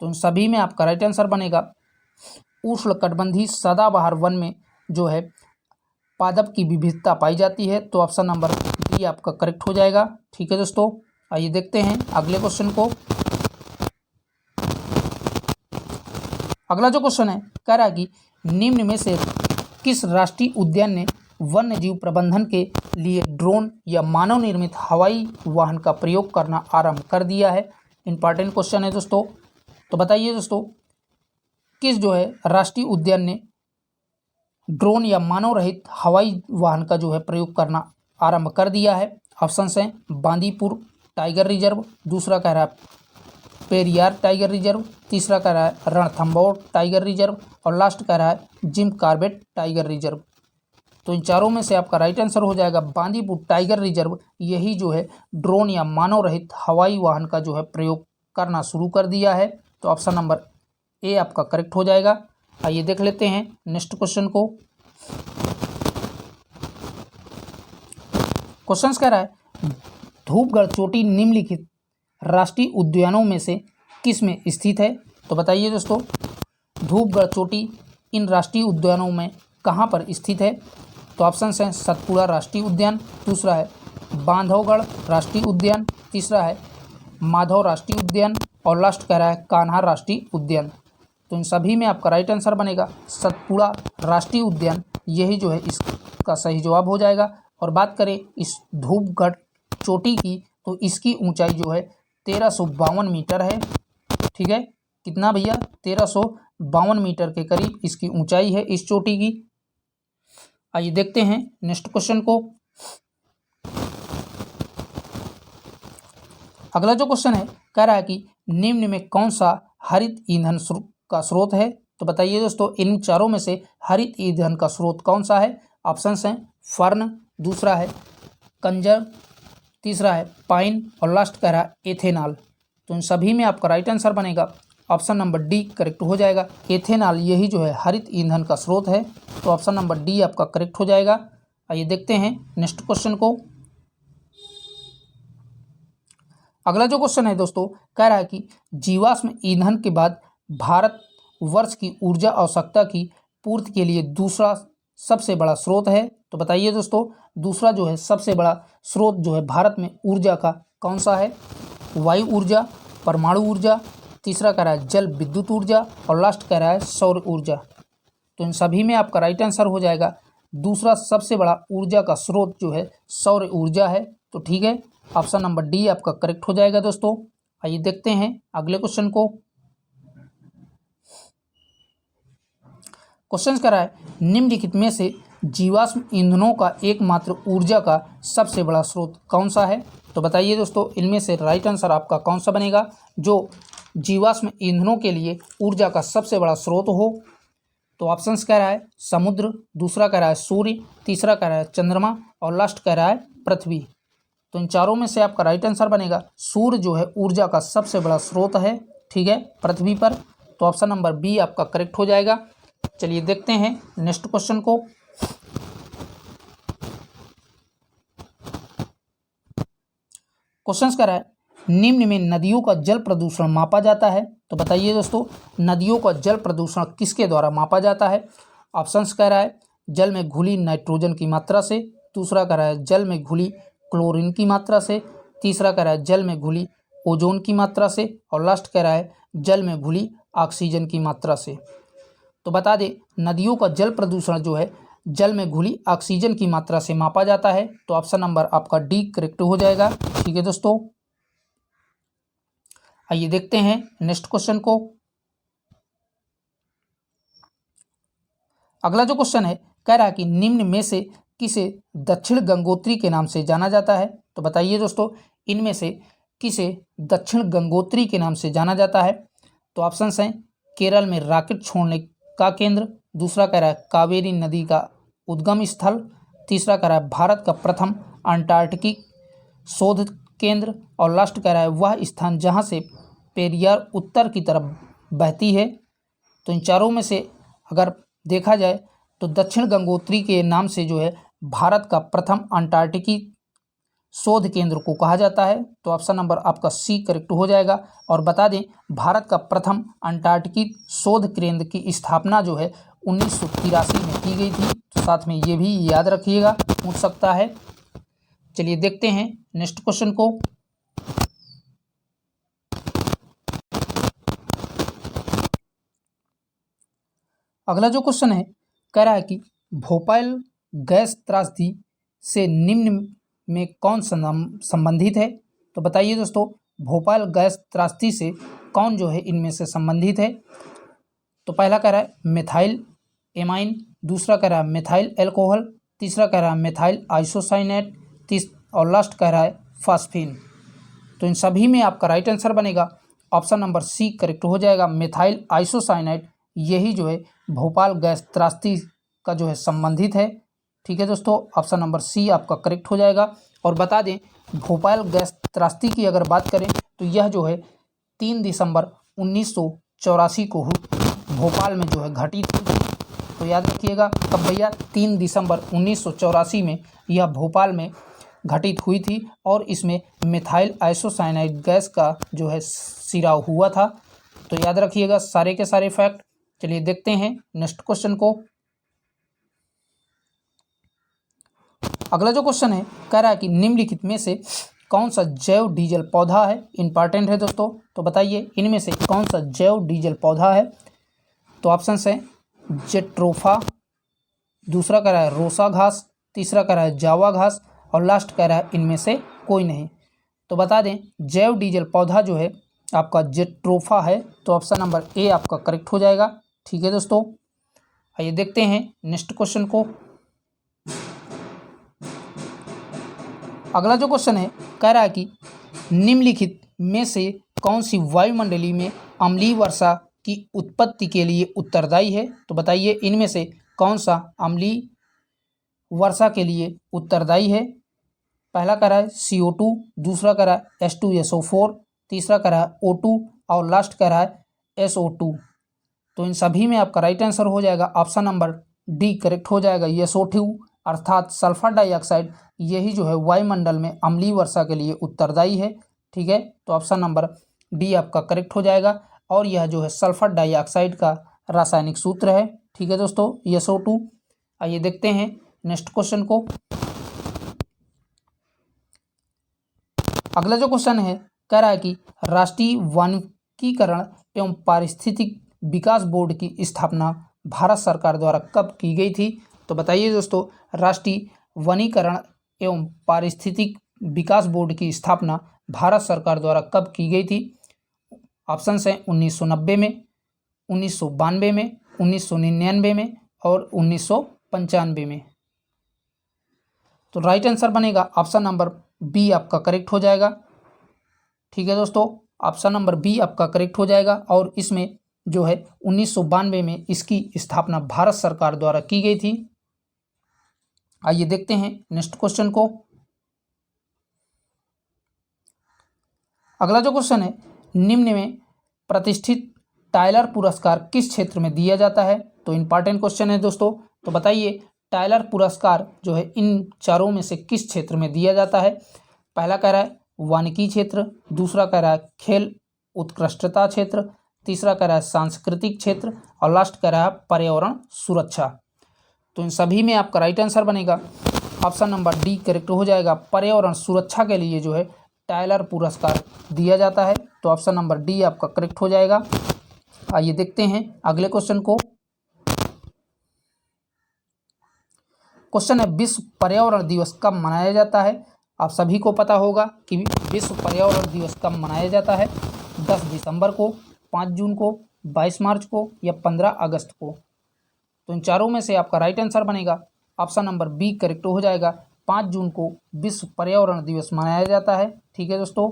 [SPEAKER 1] तो इन सभी में आपका राइट आंसर बनेगा उष्ण कटिबंधीय सदाबहार वन में जो है पादप की विविधता पाई जाती है। तो ऑप्शन नंबर डी आपका करेक्ट हो जाएगा। ठीक है दोस्तों, आइए देखते हैं अगले क्वेश्चन को। अगला जो क्वेश्चन है कह रहा है कि निम्न में से किस राष्ट्रीय उद्यान ने वन्य जीव प्रबंधन के लिए ड्रोन या मानव निर्मित हवाई वाहन का प्रयोग करना आरंभ कर दिया है। इंपॉर्टेंट क्वेश्चन है दोस्तों। तो बताइए दोस्तों, किस जो है राष्ट्रीय उद्यान ने ड्रोन या मानव रहित हवाई वाहन का जो है प्रयोग करना आरंभ कर दिया है। ऑप्शन हैं बांदीपुर टाइगर रिजर्व, दूसरा कह रहा है पेरियार टाइगर रिजर्व, तीसरा कह रहा है रणथंभौर टाइगर रिजर्व और लास्ट कह रहा है जिम कॉर्बेट टाइगर रिजर्व। तो इन चारों में से आपका राइट आंसर हो जाएगा बांदीपुर टाइगर रिजर्व। यही जो है ड्रोन या मानव रहित हवाई वाहन का जो है प्रयोग करना शुरू कर दिया है। तो ऑप्शन नंबर ए आपका करेक्ट हो जाएगा। आइए देख लेते हैं नेक्स्ट क्वेश्चन को। क्वेश्चन कह रहा है धूपगढ़ चोटी निम्नलिखित राष्ट्रीय उद्यानों में से किस में स्थित है। तो बताइए दोस्तों, धूपगढ़ चोटी इन राष्ट्रीय उद्यानों में कहाँ पर स्थित है। तो ऑप्शन हैं सतपुड़ा राष्ट्रीय उद्यान, दूसरा है बांधवगढ़ राष्ट्रीय उद्यान, तीसरा है माधव राष्ट्रीय उद्यान और लास्ट कह रहा है कान्हा राष्ट्रीय उद्यान। तो इन सभी में आपका राइट आंसर बनेगा सतपुड़ा राष्ट्रीय उद्यान। यही जो है इसका सही जवाब हो जाएगा। और बात करें इस धूपगढ़ चोटी की, तो इसकी ऊंचाई जो है 1352 मीटर है। ठीक है, कितना भैया, 1352 मीटर के करीब इसकी ऊंचाई है इस चोटी की। आइए देखते हैं नेक्स्ट क्वेश्चन को। अगला जो क्वेश्चन है कह रहा है कि निम्न में कौन सा हरित ईंधन का स्रोत है। तो बताइए दोस्तों, इन चारों में से हरित ईंधन का स्रोत कौन सा है। ऑप्शंस हैं फर्न, दूसरा है कंजर, तीसरा है पाइन और लास्ट कह रहा है एथेनॉल। तो इन सभी में आपका राइट आंसर बनेगा ऑप्शन नंबर डी करेक्ट हो जाएगा। एथेनॉल यही जो है हरित ईंधन का स्रोत है। तो ऑप्शन नंबर डी आपका करेक्ट हो जाएगा। आइए देखते हैं नेक्स्ट क्वेश्चन को। अगला जो क्वेश्चन है दोस्तों कह रहा है कि जीवाश्म ईंधन के बाद भारत वर्ष की ऊर्जा आवश्यकता की पूर्ति के लिए दूसरा सबसे बड़ा स्रोत है। तो बताइए दोस्तों, दूसरा जो है सबसे बड़ा स्रोत जो है भारत में ऊर्जा का कौन सा है। वायु ऊर्जा, परमाणु ऊर्जा, तीसरा कह रहा है जल विद्युत ऊर्जा और लास्ट कह रहा है सौर ऊर्जा। तो इन सभी में आपका राइट आंसर हो जाएगा दूसरा सबसे बड़ा ऊर्जा का स्रोत जो है सौर ऊर्जा है। तो ठीक है, ऑप्शन नंबर डी आपका करेक्ट हो जाएगा दोस्तों। आइए देखते हैं अगले क्वेश्चन को। क्वेश्चन कह रहा है निम्नलिखित में से जीवाश्म ईंधनों का एकमात्र ऊर्जा का सबसे बड़ा स्रोत कौन सा है। तो बताइए दोस्तों, इनमें से राइट आंसर आपका कौन सा बनेगा जो जीवाश्म ईंधनों के लिए ऊर्जा का सबसे बड़ा स्रोत हो। तो ऑप्शंस कह रहा है समुद्र, दूसरा कह रहा है सूर्य, तीसरा कह रहा है चंद्रमा और लास्ट कह रहा है पृथ्वी। तो इन चारों में से आपका राइट आंसर बनेगा सूर्य जो है ऊर्जा का सबसे बड़ा स्रोत है। ठीक है, पृथ्वी पर। तो ऑप्शन नंबर बी आपका करेक्ट हो जाएगा। चलिए देखते हैं नेक्स्ट क्वेश्चन को। क्वेश्चन कह रहा है निम्न में नदियों का जल प्रदूषण मापा जाता है। तो बताइए दोस्तों, नदियों का जल प्रदूषण किसके द्वारा मापा जाता है। ऑप्शंस कह रहा है जल में घुली नाइट्रोजन की मात्रा से, दूसरा कह रहा है जल में घुली क्लोरीन की मात्रा से, तीसरा कह रहा है जल में घुली ओजोन की मात्रा से और लास्ट कह रहा है जल में घुली ऑक्सीजन की मात्रा से। तो बता दें, नदियों का जल प्रदूषण जो है जल में घुली ऑक्सीजन की मात्रा से मापा जाता है। तो ऑप्शन नंबर आपका डी करेक्ट हो जाएगा। ठीक है दोस्तों, आइए देखते हैं नेक्स्ट क्वेश्चन को। अगला जो क्वेश्चन है कह रहा है कि निम्न में से किसे दक्षिण गंगोत्री के नाम से जाना जाता है। तो बताइए दोस्तों, इनमें से किसे दक्षिण गंगोत्री के नाम से जाना जाता है। तो ऑप्शंस हैं केरल में रॉकेट छोड़ने का केंद्र, दूसरा कह रहा है कावेरी नदी का उद्गम स्थल, तीसरा कह रहा है भारत का प्रथम अंटार्कटिक शोध केंद्र और लास्ट कह रहा है वह स्थान जहां से पेरियार उत्तर की तरफ बहती है। तो इन चारों में से अगर देखा जाए तो दक्षिण गंगोत्री के नाम से जो है भारत का प्रथम अंटार्कटिकी शोध केंद्र को कहा जाता है। तो ऑप्शन नंबर आपका सी करेक्ट हो जाएगा। और बता दें, भारत का प्रथम अंटार्कटिकी शोध केंद्र की स्थापना जो है 1983 में की गई थी। तो साथ में ये भी याद रखिएगा, पूछ सकता है। चलिए देखते हैं नेक्स्ट क्वेश्चन को। अगला जो क्वेश्चन है कह रहा है कि भोपाल गैस त्रासदी से निम्न में कौन संबंधित है। तो बताइए दोस्तों, भोपाल गैस त्रासदी से कौन जो है इनमें से संबंधित है। तो पहला कह रहा है मिथाइल एमाइन, दूसरा कह रहा है मिथाइल एल्कोहल, तीसरा कह रहा है मिथाइल आइसोसाइनेट, और लास्ट कह रहा है फास्फिन। तो इन सभी में आपका राइट आंसर बनेगा ऑप्शन नंबर सी करेक्ट हो जाएगा, मिथाइल आइसोसाइनेट। यही जो है भोपाल गैस त्रासदी का जो है संबंधित है। ठीक है दोस्तों, ऑप्शन नंबर सी आपका करेक्ट हो जाएगा। और बता दें, भोपाल गैस त्रासदी की अगर बात करें तो यह जो है 3 दिसंबर 1984 को भोपाल में जो है घटित हुई थी। तो याद रखिएगा कब भैया, 3 दिसंबर 1984 में यह भोपाल में घटित हुई थी और इसमें मिथाइल आइसोसाइनाइड गैस का जो है सिराव हुआ था। तो याद रखिएगा सारे के सारे फैक्ट। चलिए देखते हैं नेक्स्ट क्वेश्चन को। अगला जो क्वेश्चन है कह रहा है कि निम्नलिखित में से कौन सा जैव डीजल पौधा है। इंपॉर्टेंट है दोस्तों, तो बताइए इनमें से कौन सा जैव डीजल पौधा है। तो ऑप्शन है जेट्रोफा, दूसरा कह रहा है रोसा घास, तीसरा कह रहा है जावा घास, और लास्ट कह रहा है इनमें से कोई नहीं। तो बता दें जैव डीजल पौधा जो है आपका जेट्रोफा है। तो ऑप्शन नंबर ए आपका करेक्ट हो जाएगा। ठीक है दोस्तों, आइए देखते हैं नेक्स्ट क्वेश्चन को। अगला जो क्वेश्चन है कह रहा है कि निम्नलिखित में से कौन सी वायुमंडलीय में अम्लीय वर्षा की उत्पत्ति के लिए उत्तरदायी है। तो बताइए इनमें से कौन सा अम्लीय वर्षा के लिए उत्तरदायी है। पहला कह रहा है CO2, दूसरा कह रहा है H2SO4, तीसरा कह रहा है O2 और लास्ट कह रहा है SO2। तो इन सभी में आपका राइट आंसर हो जाएगा ऑप्शन नंबर डी करेक्ट हो जाएगा, SO2 अर्थात सल्फर डाइऑक्साइड। यही जो है वायुमंडल में अम्लीय वर्षा के लिए उत्तरदायी है। ठीक है, तो ऑप्शन नंबर डी आपका करेक्ट हो जाएगा। और यह जो है सल्फर डाइऑक्साइड का रासायनिक सूत्र है। ठीक है दोस्तों, SO2। आइए देखते हैं नेक्स्ट क्वेश्चन को। अगला जो क्वेश्चन है कह रहा है कि राष्ट्रीय वनीकरण एवं पारिस्थितिक विकास बोर्ड की स्थापना भारत सरकार द्वारा कब की गई थी। तो बताइए दोस्तों, राष्ट्रीय वनीकरण एवं पारिस्थितिक विकास बोर्ड की स्थापना भारत सरकार द्वारा कब की गई थी। ऑप्शन हैं 1990 में, 1992 में, 1999 में और 1995 में। तो राइट आंसर बनेगा ऑप्शन नंबर बी आपका करेक्ट हो जाएगा। ठीक है दोस्तों, ऑप्शन नंबर बी आपका करेक्ट हो जाएगा। और इसमें जो है 1992 में इसकी स्थापना भारत सरकार द्वारा की गई थी। आइए देखते हैं नेक्स्ट क्वेश्चन को। अगला जो क्वेश्चन है, निम्न में प्रतिष्ठित टाइलर पुरस्कार किस क्षेत्र में दिया जाता है। तो इंपॉर्टेंट क्वेश्चन है दोस्तों, तो बताइए टाइलर पुरस्कार जो है इन चारों में से किस क्षेत्र में दिया जाता है। पहला कह रहा है वानिकी क्षेत्र, दूसरा कह रहा है खेल उत्कृष्टता क्षेत्र, तीसरा कह रहा है सांस्कृतिक क्षेत्र और लास्ट कह रहा है पर्यावरण सुरक्षा। तो इन सभी में आपका राइट आंसर बनेगा ऑप्शन नंबर डी करेक्ट हो जाएगा। पर्यावरण सुरक्षा के लिए जो है टाइलर पुरस्कार दिया जाता है। तो ऑप्शन नंबर डी आपका करेक्ट हो जाएगा। आइए देखते हैं अगले क्वेश्चन को। क्वेश्चन है विश्व पर्यावरण दिवस कब मनाया जाता है। आप सभी को पता होगा कि विश्व पर्यावरण दिवस कब मनाया जाता है। 10 दिसंबर को, 5 जून को, 22 मार्च को या 15 अगस्त को। तो इन चारों में से आपका राइट आंसर बनेगा ऑप्शन नंबर बी करेक्ट हो जाएगा। 5 जून को विश्व पर्यावरण दिवस मनाया जाता है। ठीक है दोस्तों,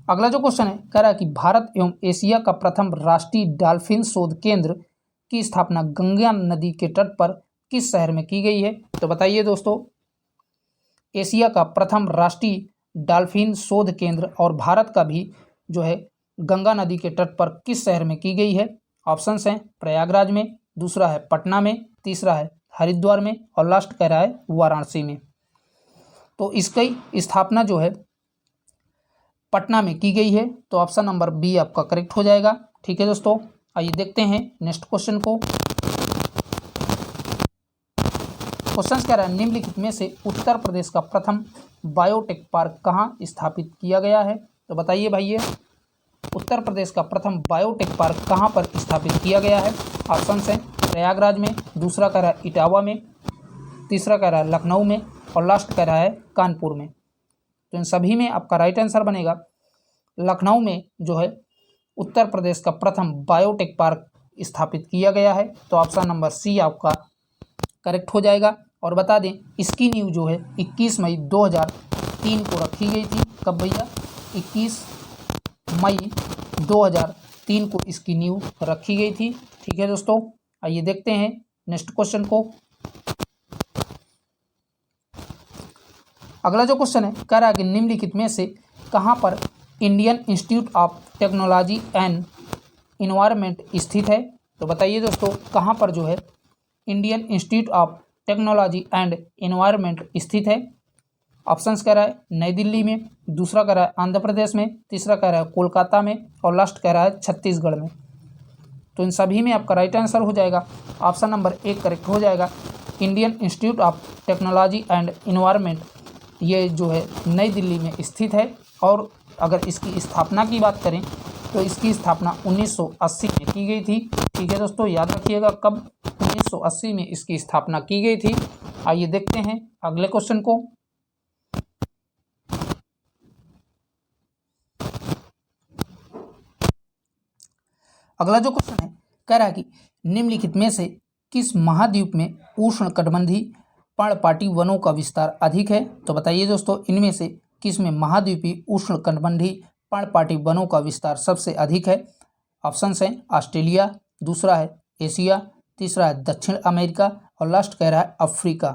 [SPEAKER 1] अगला जो क्वेश्चन है कह रहा है कि भारत एवं एशिया का प्रथम राष्ट्रीय डॉल्फिन शोध केंद्र की स्थापना गंगा नदी के तट पर किस शहर में की गई है। तो बताइए दोस्तों, एशिया का प्रथम राष्ट्रीय डॉल्फिन शोध केंद्र और भारत का भी जो है गंगा नदी के तट पर किस शहर में की गई है। ऑप्शंस हैं प्रयागराज में, दूसरा है पटना में, तीसरा है हरिद्वार में और लास्ट कह रहा है वाराणसी में। तो इसकी स्थापना जो है पटना में की गई है। तो ऑप्शन नंबर बी आपका करेक्ट हो जाएगा। ठीक है दोस्तों, आइए देखते हैं नेक्स्ट क्वेश्चन को। क्वेश्चन कह रहा है निम्नलिखित में से उत्तर प्रदेश का प्रथम बायोटेक पार्क कहाँ स्थापित किया गया है। तो बताइए भैया, उत्तर प्रदेश का प्रथम बायोटेक पार्क कहाँ पर स्थापित किया गया है? ऑप्शन है प्रयागराज में, दूसरा कह रहा है इटावा में, तीसरा कह रहा है लखनऊ में और लास्ट कह रहा है कानपुर में। तो इन सभी में आपका राइट आंसर बनेगा लखनऊ में जो है उत्तर प्रदेश का प्रथम बायोटेक पार्क स्थापित किया गया है। तो ऑप्शन नंबर सी आपका करेक्ट हो जाएगा। और बता दें इसकी नींव जो है 21 मई 2003 को रखी गई थी। कब भैया? 21 मई 2003 को इसकी नींव रखी गई थी। ठीक है दोस्तों, आइए देखते हैं नेक्स्ट क्वेश्चन को। अगला जो क्वेश्चन है कह रहा है कि निम्नलिखित में से कहाँ पर Indian institute of technology and environment स्थित है? तो बताइए दोस्तों कहाँ पर जो है Indian institute of technology and environment स्थित है? ऑप्शंस कह रहा है नई दिल्ली में, दूसरा कह रहा है आंध्र प्रदेश में, तीसरा कह रहा है कोलकाता में और लास्ट कह रहा है छत्तीसगढ़ में। तो इन सभी में आपका राइट आंसर हो जाएगा ऑप्शन नंबर 1 करेक्ट हो जाएगा। Indian institute of technology and environment ये जो है नई दिल्ली में स्थित है। और अगर इसकी स्थापना की बात करें तो इसकी स्थापना 1980 में की गई थी। ठीक है दोस्तों, याद रखिएगा कब 1980 में इसकी स्थापना की गई थी। आइए देखते हैं अगले क्वेश्चन को। अगला जो क्वेश्चन है कह रहा है कि निम्नलिखित में से किस महाद्वीप में उष्णकटिबंधीय पर्णपाती वनों का विस्तार अधिक है? तो बताइए दोस्तों इनमें से किस में महाद्वीपीय उष्णकटिबंधीय पर्णपाती वनों का विस्तार सबसे अधिक है? ऑप्शंस हैं ऑस्ट्रेलिया, दूसरा है एशिया, तीसरा है दक्षिण अमेरिका और लास्ट कह रहा है अफ्रीका।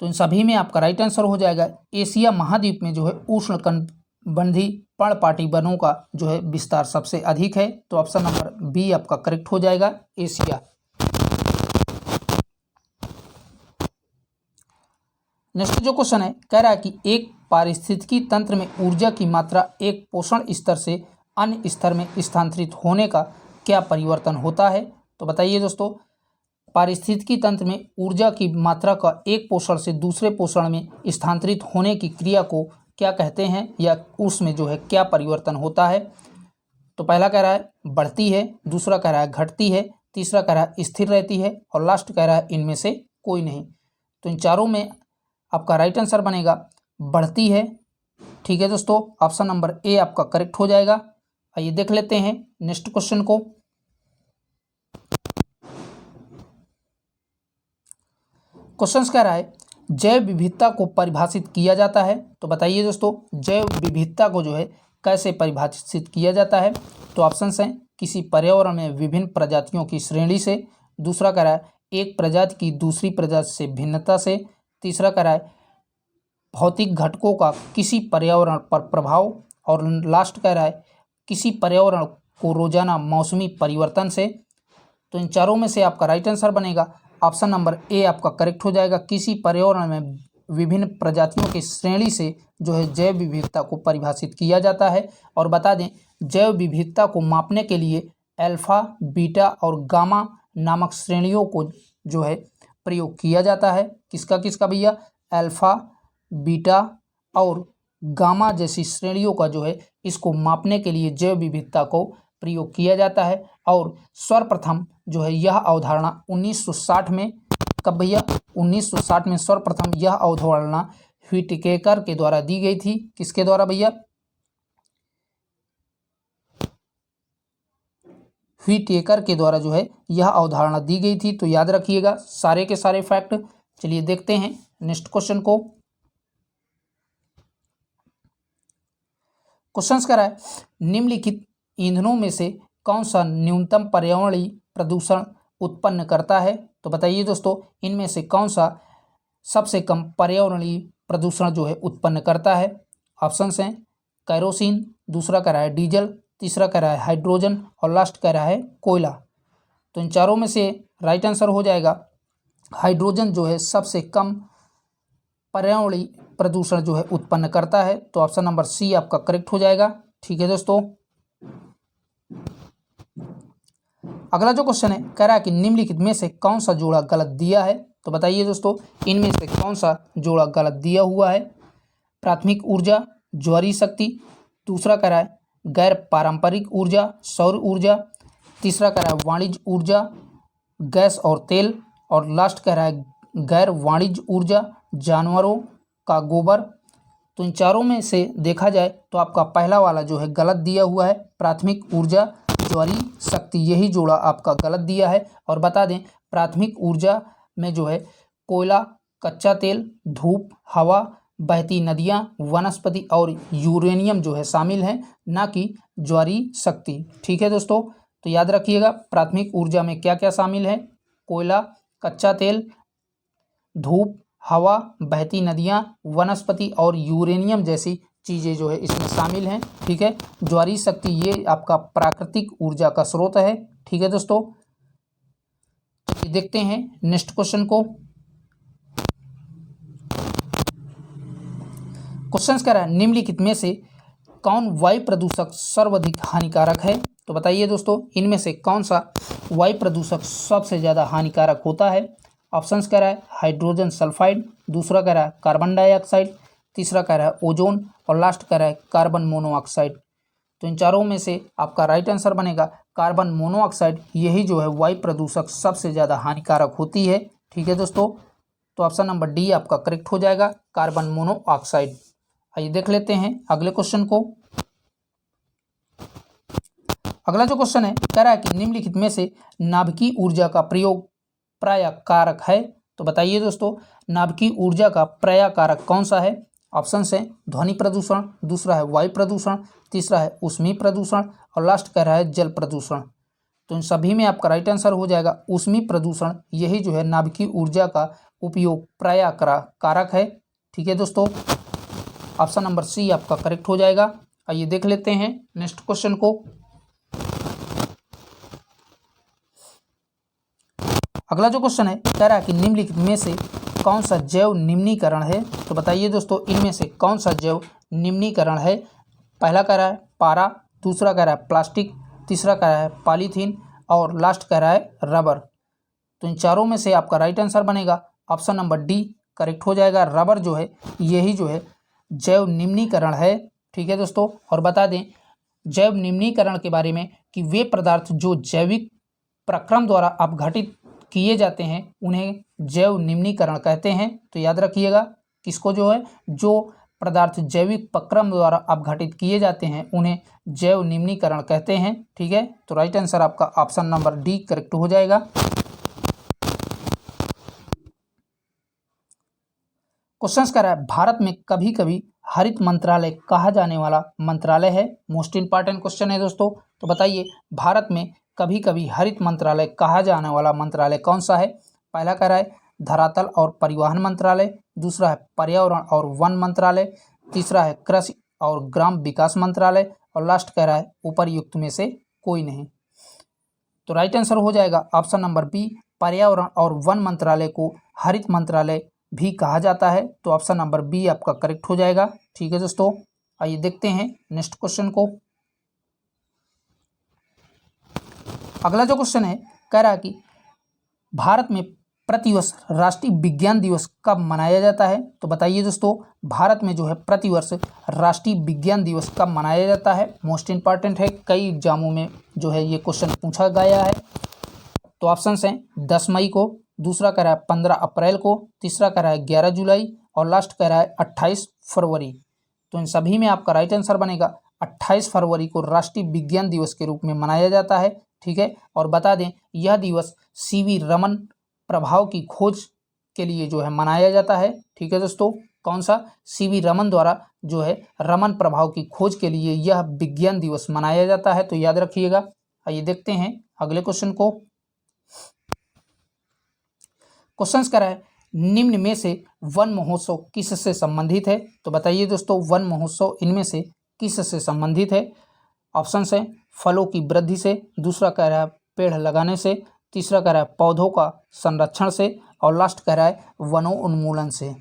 [SPEAKER 1] तो इन सभी में आपका राइट आंसर हो जाएगा एशिया महाद्वीप में जो है उष्णकटिबंधीय पर्णपाती वनों का जो है विस्तार सबसे अधिक है। तो ऑप्शन नंबर बी आपका करेक्ट हो जाएगा एशिया। नेक्स्ट जो क्वेश्चन है कह रहा है कि एक पारिस्थितिकी तंत्र में ऊर्जा की मात्रा एक पोषण स्तर से अन्य स्तर में स्थानांतरित होने का क्या परिवर्तन होता है? तो बताइए दोस्तों पारिस्थितिकी तंत्र में ऊर्जा की मात्रा का एक पोषण से दूसरे पोषण में स्थानांतरित होने की क्रिया को क्या कहते हैं या उसमें जो है क्या परिवर्तन होता है? तो पहला कह रहा है बढ़ती है, दूसरा कह रहा है घटती है, तीसरा कह रहा है स्थिर रहती है और लास्ट कह रहा है इनमें से कोई नहीं। तो इन चारों में आपका राइट आंसर बनेगा बढ़ती है। ठीक है दोस्तों, ऑप्शन नंबर ए आपका करेक्ट हो जाएगा। आइए देख लेते हैं नेक्स्ट क्वेश्चन को। क्वेश्चन कह रहा है जैव विविधता को परिभाषित किया जाता है। तो बताइए दोस्तों जैव विविधता को जो है कैसे परिभाषित किया जाता है? तो ऑप्शंस हैं किसी पर्यावरण में विभिन्न प्रजातियों की श्रेणी से, दूसरा कह रहा है एक प्रजाति की दूसरी प्रजाति से भिन्नता से, तीसरा कह रहा है भौतिक घटकों का किसी पर्यावरण पर प्रभाव और लास्ट कह रहा है किसी पर्यावरण को रोजाना मौसमी परिवर्तन से। तो इन चारों में से आपका राइट आंसर बनेगा ऑप्शन नंबर ए आपका करेक्ट हो जाएगा। किसी पर्यावरण में विभिन्न प्रजातियों की श्रेणी से जो है जैव विविधता को परिभाषित किया जाता है। और बता दें जैव विविधता को मापने के लिए अल्फा, बीटा और गामा नामक श्रेणियों को जो है प्रयोग किया जाता है। किसका किसका भैया? अल्फा, बीटा और गामा जैसी श्रेणियों का जो है इसको मापने के लिए जैव विविधता को प्रयोग किया जाता है। और सर्वप्रथम जो है यह अवधारणा 1960 में, कब भैया? 1960 में सर्वप्रथम यह अवधारणा व्हिटेकर के द्वारा दी गई थी। किसके द्वारा भैया? व्हिटेकर के द्वारा जो है यह अवधारणा दी गई थी। तो याद रखिएगा सारे के सारे फैक्ट। चलिए देखते हैं नेक्स्ट क्वेश्चन को। क्वेश्चन कह रहा है निम्नलिखित ईंधनों में से कौन सा न्यूनतम पर्यावरणीय प्रदूषण उत्पन्न करता है? तो बताइए दोस्तों इनमें से कौन सा सबसे कम पर्यावरणीय प्रदूषण जो है उत्पन्न करता है? ऑप्शंस हैं कैरोसिन, दूसरा कह रहा है डीजल, तीसरा कह रहा है हाइड्रोजन और लास्ट कह रहा है कोयला। तो इन चारों में से राइट आंसर हो जाएगा हाइड्रोजन जो है सबसे कम पर्यावरणीय प्रदूषण जो है उत्पन्न करता है। तो ऑप्शन नंबर सी आपका करेक्ट हो जाएगा। ठीक है दोस्तों, अगला जो क्वेश्चन है कह रहा है कि निम्नलिखित में से कौन सा जोड़ा गलत दिया है? तो बताइए दोस्तों इनमें से कौन सा जोड़ा गलत दिया हुआ है? प्राथमिक ऊर्जा, ज्वारीय शक्ति, दूसरा कह रहा है गैर पारंपरिक ऊर्जा सौर ऊर्जा, तीसरा कह रहा है वाणिज्य ऊर्जा गैस और तेल, और लास्ट कह रहा है गैर वाणिज्य ऊर्जा जानवरों का गोबर। तो इन चारों में से देखा जाए तो आपका पहला वाला जो है गलत दिया हुआ है, प्राथमिक ऊर्जा ज्वारी शक्ति, यही जोड़ा आपका गलत दिया है। और बता दें प्राथमिक ऊर्जा में जो है कोयला, कच्चा तेल, धूप, हवा, बहती नदियाँ, वनस्पति और यूरेनियम जो है शामिल हैं, ना कि ज्वारी शक्ति। ठीक है दोस्तों, तो याद रखिएगा प्राथमिक ऊर्जा में क्या क्या शामिल है, कोयला, कच्चा तेल, धूप, हवा, बहती नदियाँ, वनस्पति और यूरेनियम जैसी चीज़ें जो है इसमें शामिल हैं। ठीक है, ज्वारी शक्ति ये आपका प्राकृतिक ऊर्जा का स्रोत है। ठीक है दोस्तों, तो देखते हैं नेक्स्ट क्वेश्चन को। क्वेश्चन कह रहा है निम्नलिखित में से कौन वायु प्रदूषक सर्वाधिक हानिकारक है। तो बताइए दोस्तों इनमें से कौन सा वायु प्रदूषक सबसे ज़्यादा हानिकारक होता है। ऑप्शंस कह रहा है हाइड्रोजन सल्फाइड, दूसरा कह रहा है कार्बन डाइऑक्साइड, तीसरा कह रहा है ओजोन, और लास्ट कह रहा है कार्बन मोनोऑक्साइड। तो इन चारों में से आपका राइट आंसर बनेगा कार्बन मोनोऑक्साइड, यही जो है वायु प्रदूषक सबसे ज़्यादा हानिकारक होती है। ठीक है दोस्तों, तो ऑप्शन नंबर डी आपका करेक्ट हो जाएगा, कार्बन मोनोऑक्साइड। आइए देख लेते हैं अगले क्वेश्चन को। अगला जो क्वेश्चन है कह रहा है कि निम्नलिखित में से नाभिकीय ऊर्जा का प्रयोग प्राय कारक है। तो बताइए दोस्तों नाभिकीय ऊर्जा का प्राय कारक कौन सा है। ऑप्शन है ध्वनि प्रदूषण, दूसरा है वायु प्रदूषण, तीसरा है ऊष्मीय प्रदूषण, और लास्ट कह रहा है जल प्रदूषण। तो इन सभी में आपका राइट आंसर हो जाएगा ऊष्मीय प्रदूषण, यही जो है नाभिकीय ऊर्जा का उपयोग प्राय कारक है। ठीक है दोस्तों, ऑप्शन नंबर सी आपका करेक्ट हो जाएगा। आइए देख लेते हैं नेक्स्ट क्वेश्चन को। अगला जो क्वेश्चन है कह रहा है कि निम्नलिखित में से कौन सा जैव निम्नीकरण है। तो बताइए दोस्तों इनमें से कौन सा जैव निम्नीकरण है। पहला कह रहा है पारा, दूसरा कह रहा है प्लास्टिक, तीसरा कह रहा है पॉलीथीन, और लास्ट कह रहा है रबर। तो इन चारों में से आपका राइट आंसर बनेगा ऑप्शन नंबर डी करेक्ट हो जाएगा, रबर जो है यही जो है जैव निम्नीकरण है। ठीक है दोस्तों, और बता दें जैव निम्नीकरण के बारे में कि वे पदार्थ जो जैविक प्रक्रम द्वारा अपघटित किए जाते हैं उन्हें जैव निम्नीकरण कहते हैं। तो याद रखिएगा किसको जो है जो पदार्थ जैविक प्रक्रम द्वारा अपघटित किए जाते हैं उन्हें जैव निम्नीकरण कहते हैं। ठीक है, तो राइट आंसर आपका ऑप्शन नंबर डी करेक्ट हो जाएगा। क्वेश्चन कह रहा है भारत में कभी कभी हरित मंत्रालय कहा जाने वाला मंत्रालय है। मोस्ट इंपॉर्टेंट क्वेश्चन है दोस्तों, तो बताइए भारत में कभी कभी हरित मंत्रालय कहा जाने वाला मंत्रालय कौन सा है। पहला कह रहा है धरातल और परिवहन मंत्रालय, दूसरा है पर्यावरण और वन मंत्रालय, तीसरा है कृषि और ग्राम विकास मंत्रालय, और लास्ट कह रहा है उपर्युक्त में से कोई नहीं। तो राइट आंसर हो जाएगा ऑप्शन नंबर बी, पर्यावरण और वन मंत्रालय को हरित मंत्रालय भी कहा जाता है। तो ऑप्शन नंबर बी आपका करेक्ट हो जाएगा। ठीक है दोस्तों, आइए देखते हैं नेक्स्ट क्वेश्चन को। अगला जो क्वेश्चन है कह रहा है कि भारत में प्रतिवर्ष राष्ट्रीय विज्ञान दिवस कब मनाया जाता है। तो बताइए दोस्तों भारत में जो है प्रतिवर्ष राष्ट्रीय विज्ञान दिवस कब मनाया जाता है। मोस्ट इंपॉर्टेंट है, कई एग्जामों में जो है ये क्वेश्चन पूछा गया है। तो ऑप्शन हैं 10 मई को, दूसरा कह रहा है 15 अप्रैल को, तीसरा कह रहा है 11 जुलाई, और लास्ट कह रहा है 28 फरवरी। तो इन सभी में आपका राइट आंसर बनेगा 28 फरवरी को राष्ट्रीय विज्ञान दिवस के रूप में मनाया जाता है। ठीक है, और बता दें यह दिवस सीवी रमन प्रभाव की खोज के लिए जो है मनाया जाता है। ठीक है दोस्तों, कौन सा, सीवी रमन द्वारा जो है रमन प्रभाव की खोज के लिए यह विज्ञान दिवस मनाया जाता है। तो याद रखिएगा। आइए देखते हैं अगले क्वेश्चन को। क्वेश्चन कह रहा है निम्न में से वन महोत्सव किससे संबंधित है। तो बताइए दोस्तों वन महोत्सव इनमें से किससे संबंधित है। ऑप्शन है फलों की वृद्धि से, दूसरा कह रहा है पेड़ लगाने से, तीसरा कह रहा है पौधों का संरक्षण से, और लास्ट कह रहा है वनोन्मूलन से।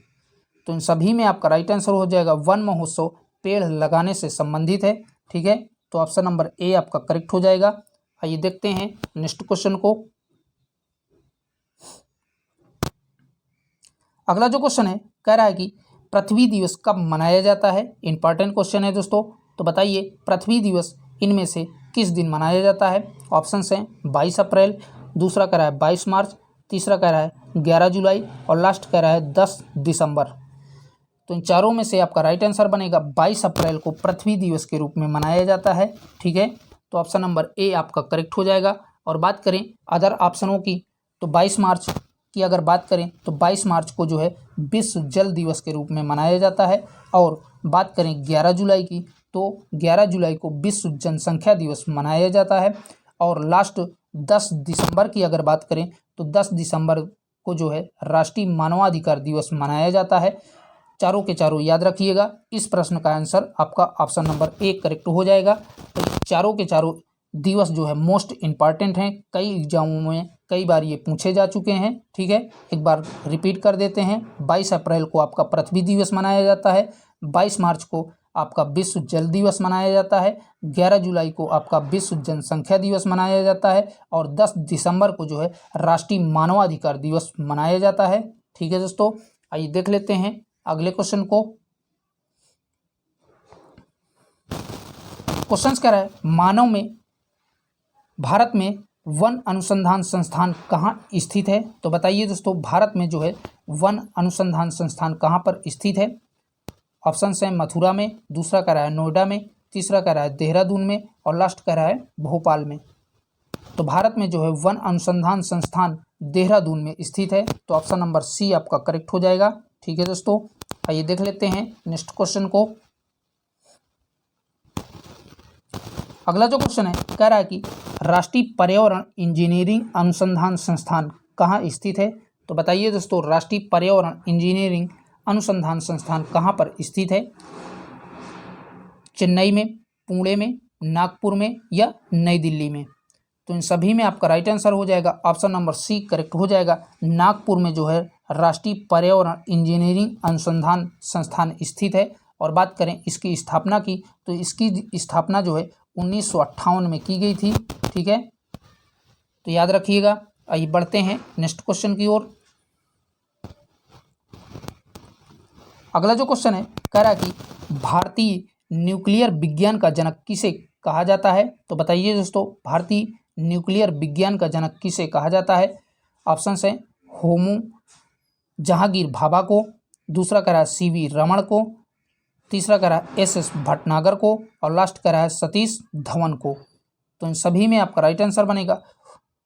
[SPEAKER 1] तो इन सभी में आपका राइट आंसर हो जाएगा वन महोत्सव पेड़ लगाने से संबंधित है। ठीक है, तो ऑप्शन नंबर ए आपका करेक्ट हो जाएगा। आइए देखते हैं नेक्स्ट क्वेश्चन को। अगला जो क्वेश्चन है कह रहा है कि पृथ्वी दिवस कब मनाया जाता है। इंपॉर्टेंट क्वेश्चन है दोस्तों, तो बताइए पृथ्वी दिवस इनमें से किस दिन मनाया जाता है। ऑप्शन हैं 22 अप्रैल, दूसरा कह रहा है 22 मार्च, तीसरा कह रहा है 11 जुलाई और लास्ट कह रहा है 10 दिसंबर। तो इन चारों में से आपका राइट आंसर बनेगा 22 अप्रैल को पृथ्वी दिवस के रूप में मनाया जाता है। ठीक है, तो ऑप्शन नंबर ए आपका करेक्ट हो जाएगा। और बात करें अदर ऑप्शनों की तो 22 मार्च की अगर बात करें तो 22 मार्च को जो है विश्व जल दिवस के रूप में मनाया जाता है। और बात करें 11 जुलाई की तो 11 जुलाई को विश्व जनसंख्या दिवस मनाया जाता है। और लास्ट 10 दिसंबर की अगर बात करें तो 10 दिसंबर को जो है राष्ट्रीय मानवाधिकार दिवस मनाया जाता है। चारों के चारों याद रखिएगा। इस प्रश्न का आंसर आपका ऑप्शन नंबर ए करेक्ट हो जाएगा। तो चारों के चारों दिवस जो है मोस्ट इम्पॉर्टेंट हैं, कई एग्जामों में कई बार ये पूछे जा चुके हैं। ठीक है, एक बार रिपीट कर देते हैं। 22 अप्रैल को आपका पृथ्वी दिवस मनाया जाता है, 22 मार्च को आपका विश्व जल दिवस मनाया जाता है, 11 जुलाई को आपका विश्व जनसंख्या दिवस मनाया जाता है और 10 दिसंबर को जो है राष्ट्रीय मानवाधिकार दिवस मनाया जाता है। ठीक है दोस्तों, आइए देख लेते हैं अगले क्वेश्चन को। क्वेश्चन कह रहा है भारत में वन अनुसंधान संस्थान कहाँ स्थित है। तो बताइए दोस्तों भारत में जो है वन अनुसंधान संस्थान कहाँ पर स्थित है। ऑप्शन हैं मथुरा में, दूसरा कह रहा है नोएडा में, तीसरा कह रहा है देहरादून में और लास्ट कह रहा है भोपाल में। तो भारत में जो है वन अनुसंधान संस्थान देहरादून में स्थित है। तो ऑप्शन नंबर सी आपका करेक्ट हो जाएगा। ठीक है दोस्तों, आइए देख लेते हैं नेक्स्ट क्वेश्चन को। अगला जो क्वेश्चन है कह रहा है कि राष्ट्रीय पर्यावरण इंजीनियरिंग अनुसंधान संस्थान कहाँ स्थित है। तो बताइए दोस्तों राष्ट्रीय पर्यावरण इंजीनियरिंग अनुसंधान संस्थान कहाँ पर स्थित है। चेन्नई में, पुणे में, नागपुर में या नई दिल्ली में। तो इन सभी में आपका राइट आंसर हो जाएगा ऑप्शन नंबर सी करेक्ट हो जाएगा। नागपुर में जो है राष्ट्रीय पर्यावरण इंजीनियरिंग अनुसंधान संस्थान स्थित है। और बात करें इसकी स्थापना की तो इसकी स्थापना जो है 1958 में की गई थी। ठीक है, तो याद रखिएगा। आइए बढ़ते हैं नेक्स्ट क्वेश्चन की ओर। अगला जो क्वेश्चन है कह रहा है कि भारतीय न्यूक्लियर विज्ञान का जनक किसे कहा जाता है। तो बताइए दोस्तों भारतीय न्यूक्लियर विज्ञान का जनक किसे कहा जाता है। ऑप्शन हैं होमू जहांगीर भाभा को, दूसरा कह रहा है सीवी रमन को, तीसरा कह रहा है एस भटनागर को और लास्ट कह रहा है सतीश धवन को। तो इन सभी में आपका राइट आंसर बनेगा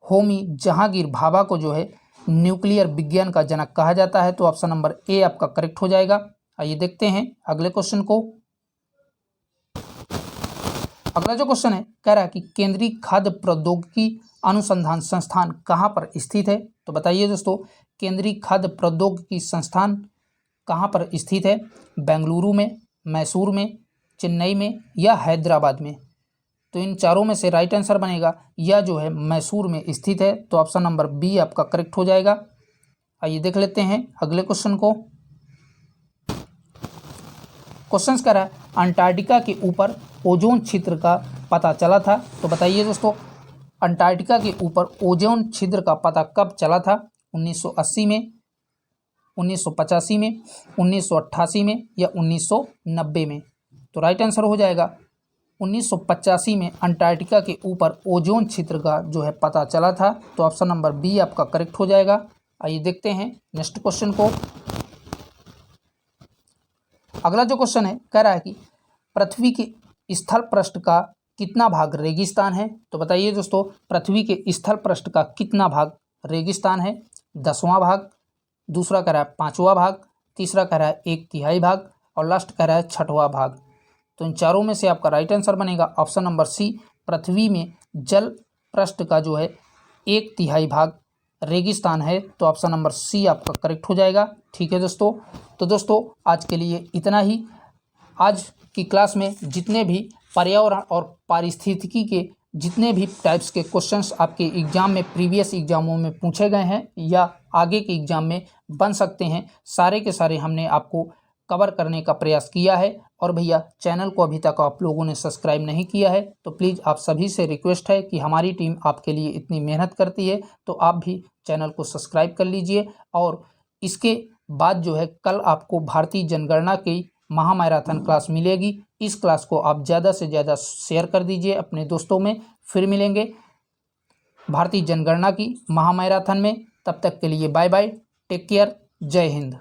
[SPEAKER 1] होमी जहांगीर भाभा को जो है न्यूक्लियर विज्ञान का जनक कहा जाता है। तो ऑप्शन नंबर ए आपका करेक्ट हो जाएगा। आइए देखते हैं अगले क्वेश्चन को। अगला जो क्वेश्चन है कह रहा है कि केंद्रीय खाद्य प्रौद्योगिकी अनुसंधान संस्थान कहाँ पर स्थित है। तो बताइए दोस्तों केंद्रीय खाद्य प्रौद्योगिकी संस्थान कहाँ पर स्थित है। बेंगलुरु में, मैसूर में, चेन्नई में या हैदराबाद में। तो इन चारों में से राइट आंसर बनेगा यह जो है मैसूर में स्थित है। तो ऑप्शन नंबर बी आपका करेक्ट हो जाएगा। आइए देख लेते हैं अगले क्वेश्चन को। क्वेश्चन कह रहा है अंटार्कटिका के ऊपर ओजोन छिद्र का पता चला था। तो बताइए दोस्तों अंटार्कटिका के ऊपर ओजोन छिद्र का पता कब चला था। 1980 में, 1985 में, 1988 में या 1990 में। तो राइट आंसर हो जाएगा 1985 में अंटार्कटिका के ऊपर ओजोन छिद्र का जो है पता चला था। तो ऑप्शन नंबर बी आपका करेक्ट हो जाएगा। आइए देखते हैं नेक्स्ट क्वेश्चन को। अगला जो क्वेश्चन है कह रहा है कि पृथ्वी के स्थल पृष्ठ का कितना भाग रेगिस्तान है। तो बताइए दोस्तों पृथ्वी के स्थल पृष्ठ का कितना भाग रेगिस्तान है। 10वां भाग, दूसरा कह रहा है 5वां भाग, तीसरा कह रहा है 1/3 भाग और लास्ट कह रहा है 6वां भाग। तो इन चारों में से आपका राइट आंसर बनेगा ऑप्शन नंबर सी। पृथ्वी में जल पृष्ठ का जो है 1/3 भाग रेगिस्तान है। तो ऑप्शन नंबर सी आपका करेक्ट हो जाएगा। ठीक है दोस्तों, तो दोस्तों आज के लिए इतना ही। आज की क्लास में जितने भी पर्यावरण और पारिस्थितिकी के जितने भी टाइप्स के क्वेश्चंस आपके एग्जाम में प्रीवियस एग्जामों में पूछे गए हैं या आगे के एग्जाम में बन सकते हैं, सारे के सारे हमने आपको कवर करने का प्रयास किया है। और भैया चैनल को अभी तक आप लोगों ने सब्सक्राइब नहीं किया है तो प्लीज़ आप सभी से रिक्वेस्ट है कि हमारी टीम आपके लिए इतनी मेहनत करती है तो आप भी चैनल को सब्सक्राइब कर लीजिए। और इसके बाद जो है कल आपको भारतीय जनगणना की महामैराथन क्लास मिलेगी। इस क्लास को आप ज़्यादा से ज़्यादा शेयर कर दीजिए अपने दोस्तों में। फिर मिलेंगे भारतीय जनगणना की महामैराथन में। तब तक के लिए बाय बाय, टेक केयर, जय हिंद।